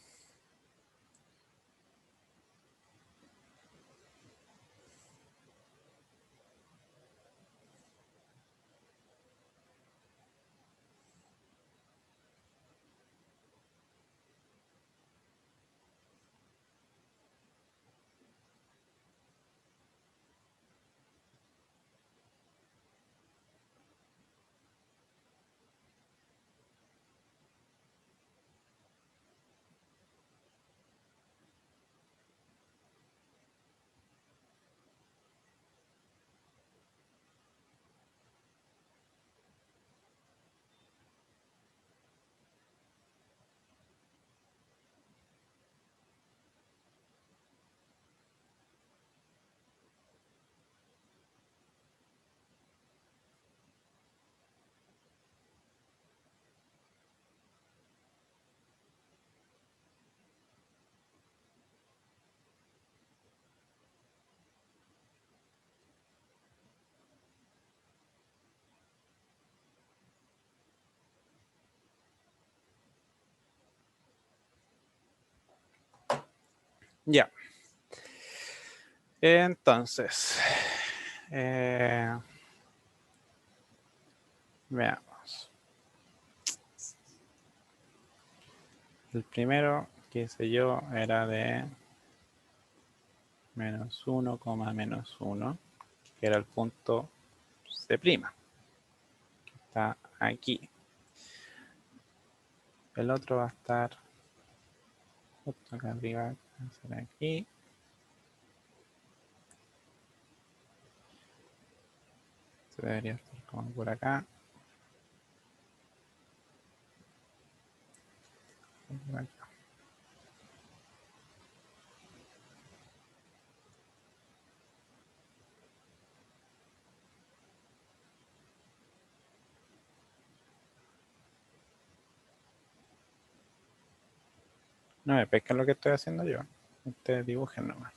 Ya. Entonces. Veamos. El primero que hice yo era de menos 1, menos 1, que era el punto C', que está aquí. El otro va a estar justo acá arriba, va a ser aquí. Se debería estar como por acá. Por acá. No me pescan lo que estoy haciendo yo. Ustedes dibujen nomás.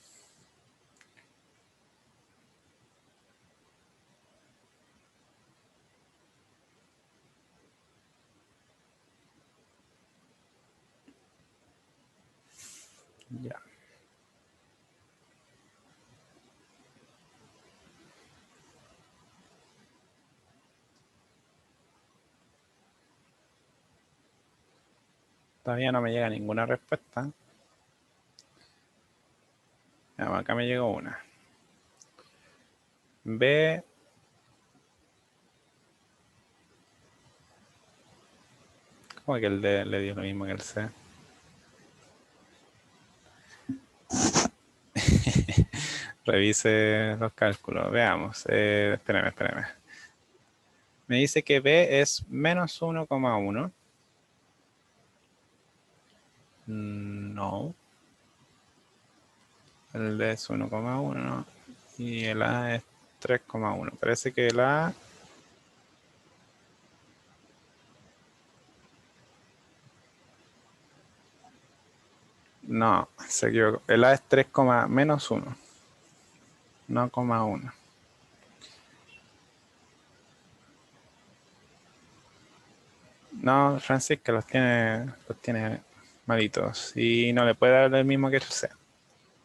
Ya. Todavía no me llega ninguna respuesta. Ya, acá me llegó una. B. ¿Cómo que el D le dio lo mismo que el C? Revise los cálculos. Veamos. Espérame. Me dice que B es menos 1,1. No. El D es 1,1 y el A es 3,1. Parece que el A... No, se equivocó. El A es 3, menos 1. No, 1. No, Francisca los tiene malitos. Y no le puede dar el mismo que el C.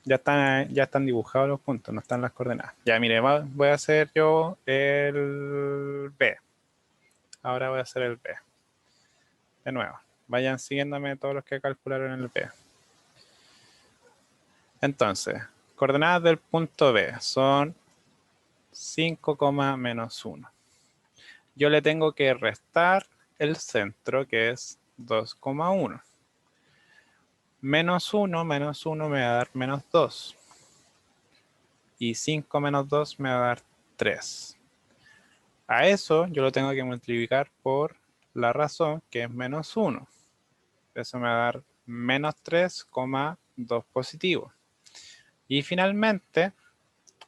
Ya están dibujados los puntos, no están las coordenadas. Ya, mire, voy a hacer yo el B. Ahora voy a hacer el B. De nuevo, vayan siguiéndome todos los que calcularon el B. Entonces, coordenadas del punto B son 5, menos 1. Yo le tengo que restar el centro, que es 2,1. Menos 1 me va a dar menos 2. Y 5 menos 2 me va a dar 3. A eso yo lo tengo que multiplicar por la razón, que es menos 1. Eso me va a dar menos 3,2 positivo. Y finalmente,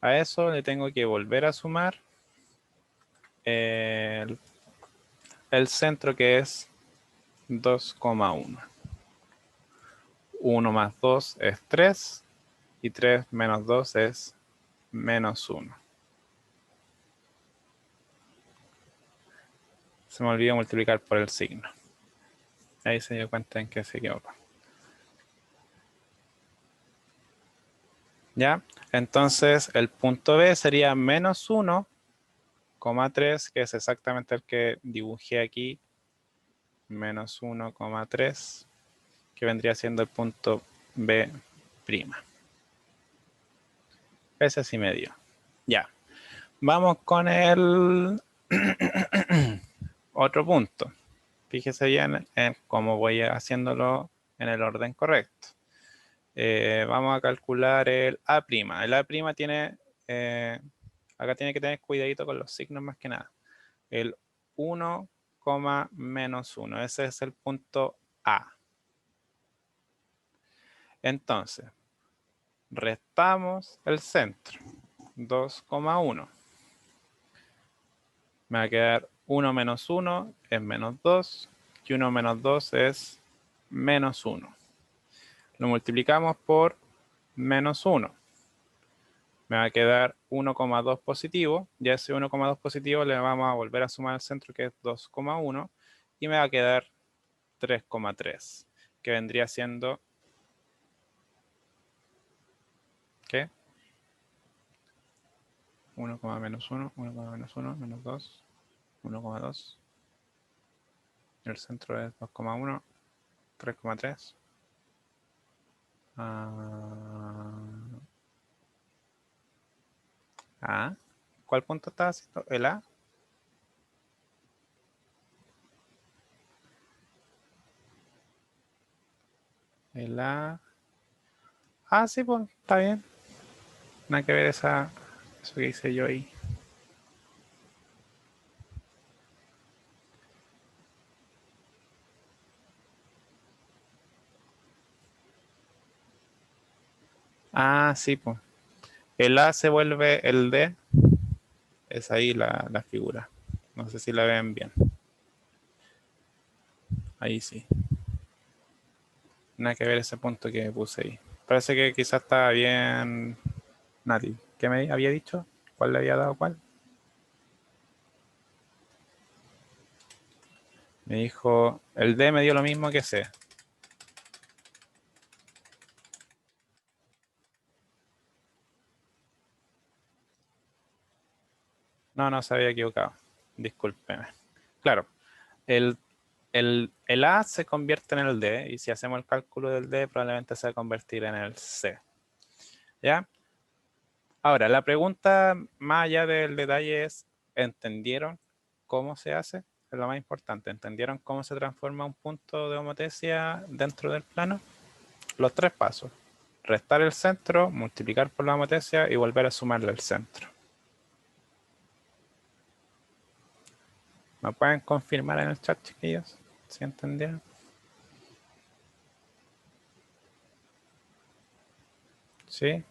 a eso le tengo que volver a sumar el centro, que es 2,1. 1 más 2 es 3 y 3 menos 2 es menos 1. Se me olvidó multiplicar por el signo. Ahí se dio cuenta en que se equivocó. ¿Ya? Entonces el punto B sería menos 1,3, que es exactamente el que dibujé aquí. Menos 1,3, que vendría siendo el punto B'. Ese sí me dio. Ya. Vamos con el otro punto. Fíjese bien en cómo voy haciéndolo en el orden correcto. Vamos a calcular el A'. El A' tiene, acá tiene que tener cuidadito con los signos más que nada. El 1, menos 1. Ese es el punto A. Entonces, restamos el centro. 2,1. Me va a quedar 1 menos 1 es menos 2. Y 1 menos 2 es menos 1. Lo multiplicamos por menos 1. Me va a quedar 1,2 positivo. Y a ese 1,2 positivo le vamos a volver a sumar al centro, que es 2,1. Y me va a quedar 3,3. Que vendría siendo... ¿qué? 1, menos 1, 1, menos 1, menos 2, 1,2. El centro es 2,1, 3,3. ¿Cuál punto está haciendo? ¿El A? El A. Sí, pues, está bien. Nada que ver eso que hice yo ahí. Sí, pues. El A se vuelve el D. Es ahí la figura. No sé si la ven bien. Ahí sí. Nada que ver ese punto que puse ahí. Parece que quizás estaba bien, Nati. ¿Qué me había dicho? ¿Cuál le había dado cuál? Me dijo, el D me dio lo mismo que C. No, se había equivocado. Discúlpeme. Claro, el, el A se convierte en el D y si hacemos el cálculo del D probablemente se va a convertir en el C. ¿Ya? Ahora, la pregunta más allá del detalle es, ¿entendieron cómo se hace? Es lo más importante. ¿Entendieron cómo se transforma un punto de homotesia dentro del plano? Los tres pasos. Restar el centro, multiplicar por la homotesia y volver a sumarle el centro. ¿Me pueden confirmar en el chat, chiquillos? ¿Sí entendieron? ¿Sí?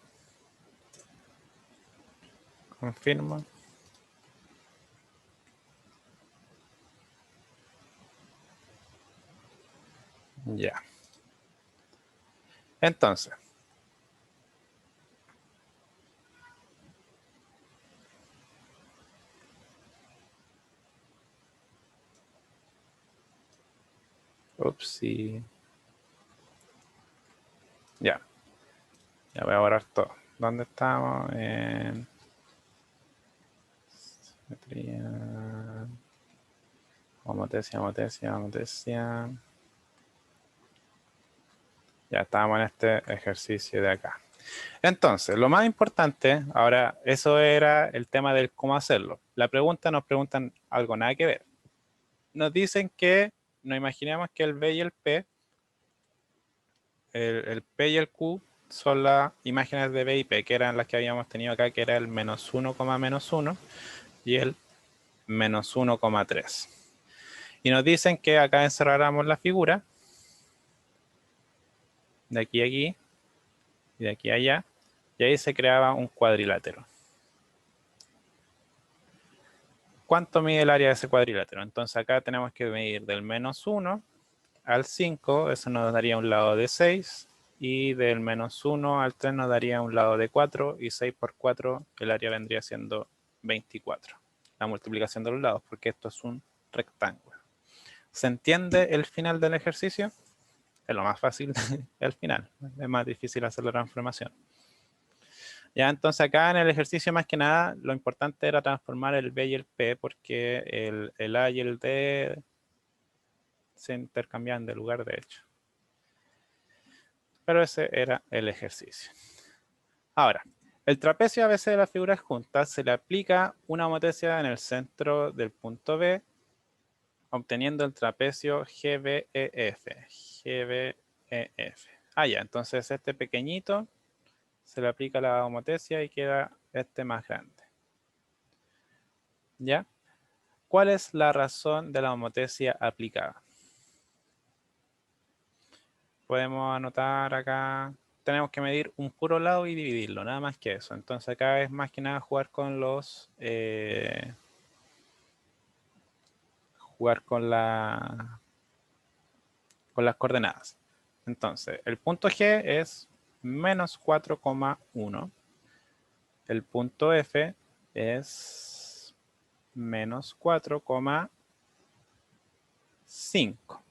Confirmo. Ya. Entonces. Upsi. Ya. Ya voy a borrar todo. ¿Dónde estamos? En simetría. Homotesia, homotesia, homotesia. Ya estábamos en este ejercicio de acá. Entonces, lo más importante, ahora, eso era el tema del cómo hacerlo. La pregunta nos preguntan algo nada que ver. Nos dicen que nos imaginemos que el B y el P, el P y el Q son las imágenes de B y P, que eran las que habíamos tenido acá, que era el menos 1, menos 1 y el menos 1,3. Y nos dicen que acá encerráramos la figura de aquí a aquí y de aquí a allá, y ahí se creaba un cuadrilátero. ¿Cuánto mide el área de ese cuadrilátero? Entonces acá tenemos que medir del menos 1 al 5, eso nos daría un lado de 6, y del menos 1 al 3 nos daría un lado de 4, y 6 por 4, el área vendría siendo 24. La multiplicación de los lados, porque esto es un rectángulo. ¿Se entiende el final del ejercicio? Es lo más fácil el final, es más difícil hacer la transformación. Ya, entonces acá en el ejercicio más que nada lo importante era transformar el B y el P porque el A y el D se intercambian de lugar de hecho. Pero ese era el ejercicio. Ahora, el trapecio ABC de las figuras juntas se le aplica una homotesia en el centro del punto B obteniendo el trapecio GBEF. GBEF. Ah, ya, entonces este pequeñito se le aplica la homotesia y queda este más grande. ¿Ya? ¿Cuál es la razón de la homotesia aplicada? Podemos anotar acá, tenemos que medir un puro lado y dividirlo, nada más que eso. Entonces acá es más que nada jugar con los, jugar con las coordenadas. Entonces, el punto G es menos 4,1. El punto F es menos 4,5.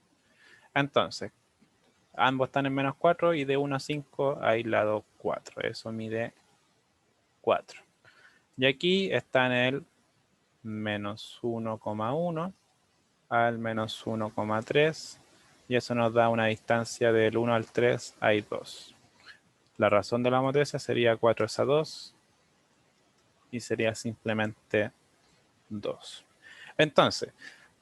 Entonces, ambos están en menos 4 y de 1 a 5 hay lado 4. Eso mide 4. Y aquí está en el menos 1,1 al menos 1,3. Y eso nos da una distancia del 1 al 3 hay 2. La razón de la homotesia sería 4 es a 2 y sería simplemente 2. Entonces,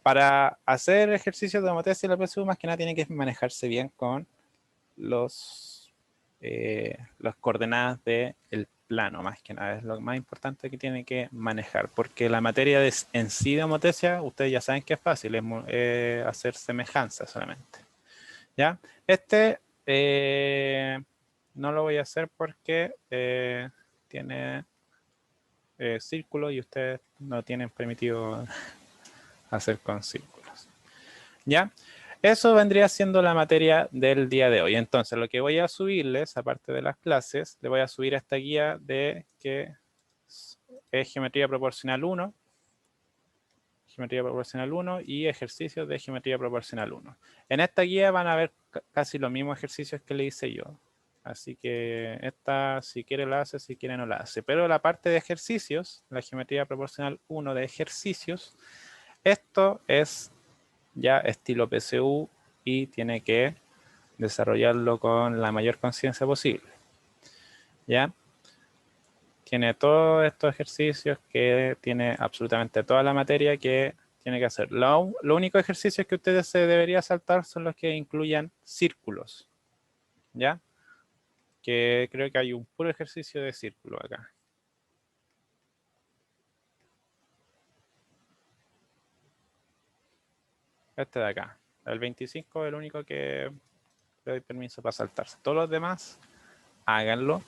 para hacer ejercicios de homotesia la PSU más que nada tiene que manejarse bien con las coordenadas del plano, más que nada. Es lo más importante que tiene que manejar, porque la materia en sí de homotesia, ustedes ya saben que es fácil, es hacer semejanza solamente. ¿Ya? Este no lo voy a hacer porque tiene círculo y ustedes no tienen permitido hacer con círculos. ¿Ya? Eso vendría siendo la materia del día de hoy. Entonces, lo que voy a subirles, aparte de las clases, le voy a subir esta guía de que es geometría proporcional 1, geometría proporcional 1 y ejercicios de geometría proporcional 1. En esta guía van a ver casi los mismos ejercicios que le hice yo. Así que esta, si quiere la hace, si quiere no la hace. Pero la parte de ejercicios, la geometría proporcional 1 de ejercicios, esto es ya estilo PSU y tiene que desarrollarlo con la mayor conciencia posible. ¿Ya? Tiene todos estos ejercicios que tiene absolutamente toda la materia que tiene que hacer. Los únicos ejercicios que ustedes se deberían saltar son los que incluyan círculos. ¿Ya? Que creo que hay un puro ejercicio de círculo acá. Este de acá. El 25 es el único que le doy permiso para saltarse. Todos los demás, háganlo.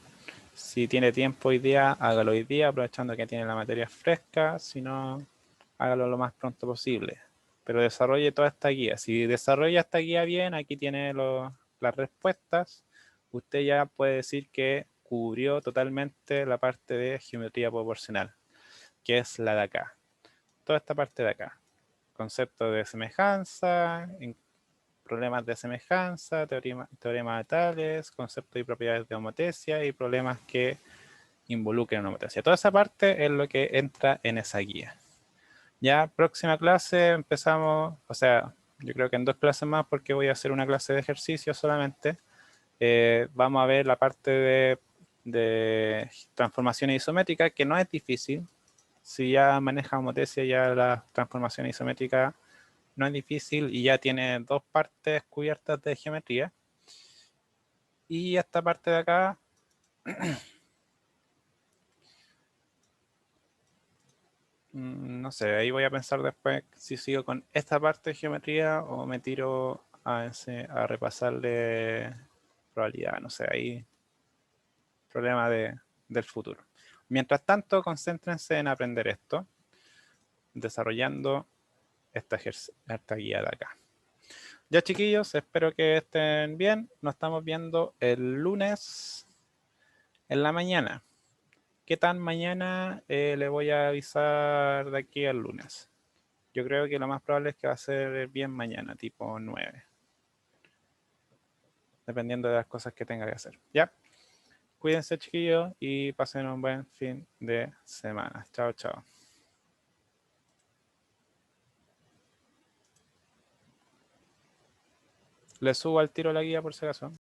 Si tiene tiempo hoy día, hágalo hoy día, aprovechando que tiene la materia fresca. Si no, hágalo lo más pronto posible. Pero desarrolle toda esta guía. Si desarrolla esta guía bien, aquí tiene las respuestas. Usted ya puede decir que cubrió totalmente la parte de geometría proporcional, que es la de acá. Toda esta parte de acá. Conceptos de semejanza, problemas de semejanza, teorema de Tales, conceptos y propiedades de homotesia y problemas que involucren homotesia. Toda esa parte es lo que entra en esa guía. Ya, próxima clase empezamos, o sea, yo creo que en 2 clases más porque voy a hacer una clase de ejercicio solamente. Vamos a ver la parte de transformaciones isométricas, que no es difícil. Si ya maneja homotesia, ya la transformación isométrica no es difícil y ya tiene 2 partes cubiertas de geometría. Y esta parte de acá no sé, ahí voy a pensar después si sigo con esta parte de geometría o me tiro a repasarle probabilidad, no sé, ahí problema del futuro. Mientras tanto, concéntrense en aprender esto, desarrollando esta guía de acá. Ya, chiquillos, espero que estén bien. Nos estamos viendo el lunes en la mañana. ¿Qué tan mañana? Le voy a avisar de aquí al lunes. Yo creo que lo más probable es que va a ser bien mañana, tipo 9. Dependiendo de las cosas que tenga que hacer. ¿Ya? Cuídense, chiquillos, y pasen un buen fin de semana. Chao, chao. Les subo al tiro la guía por si acaso.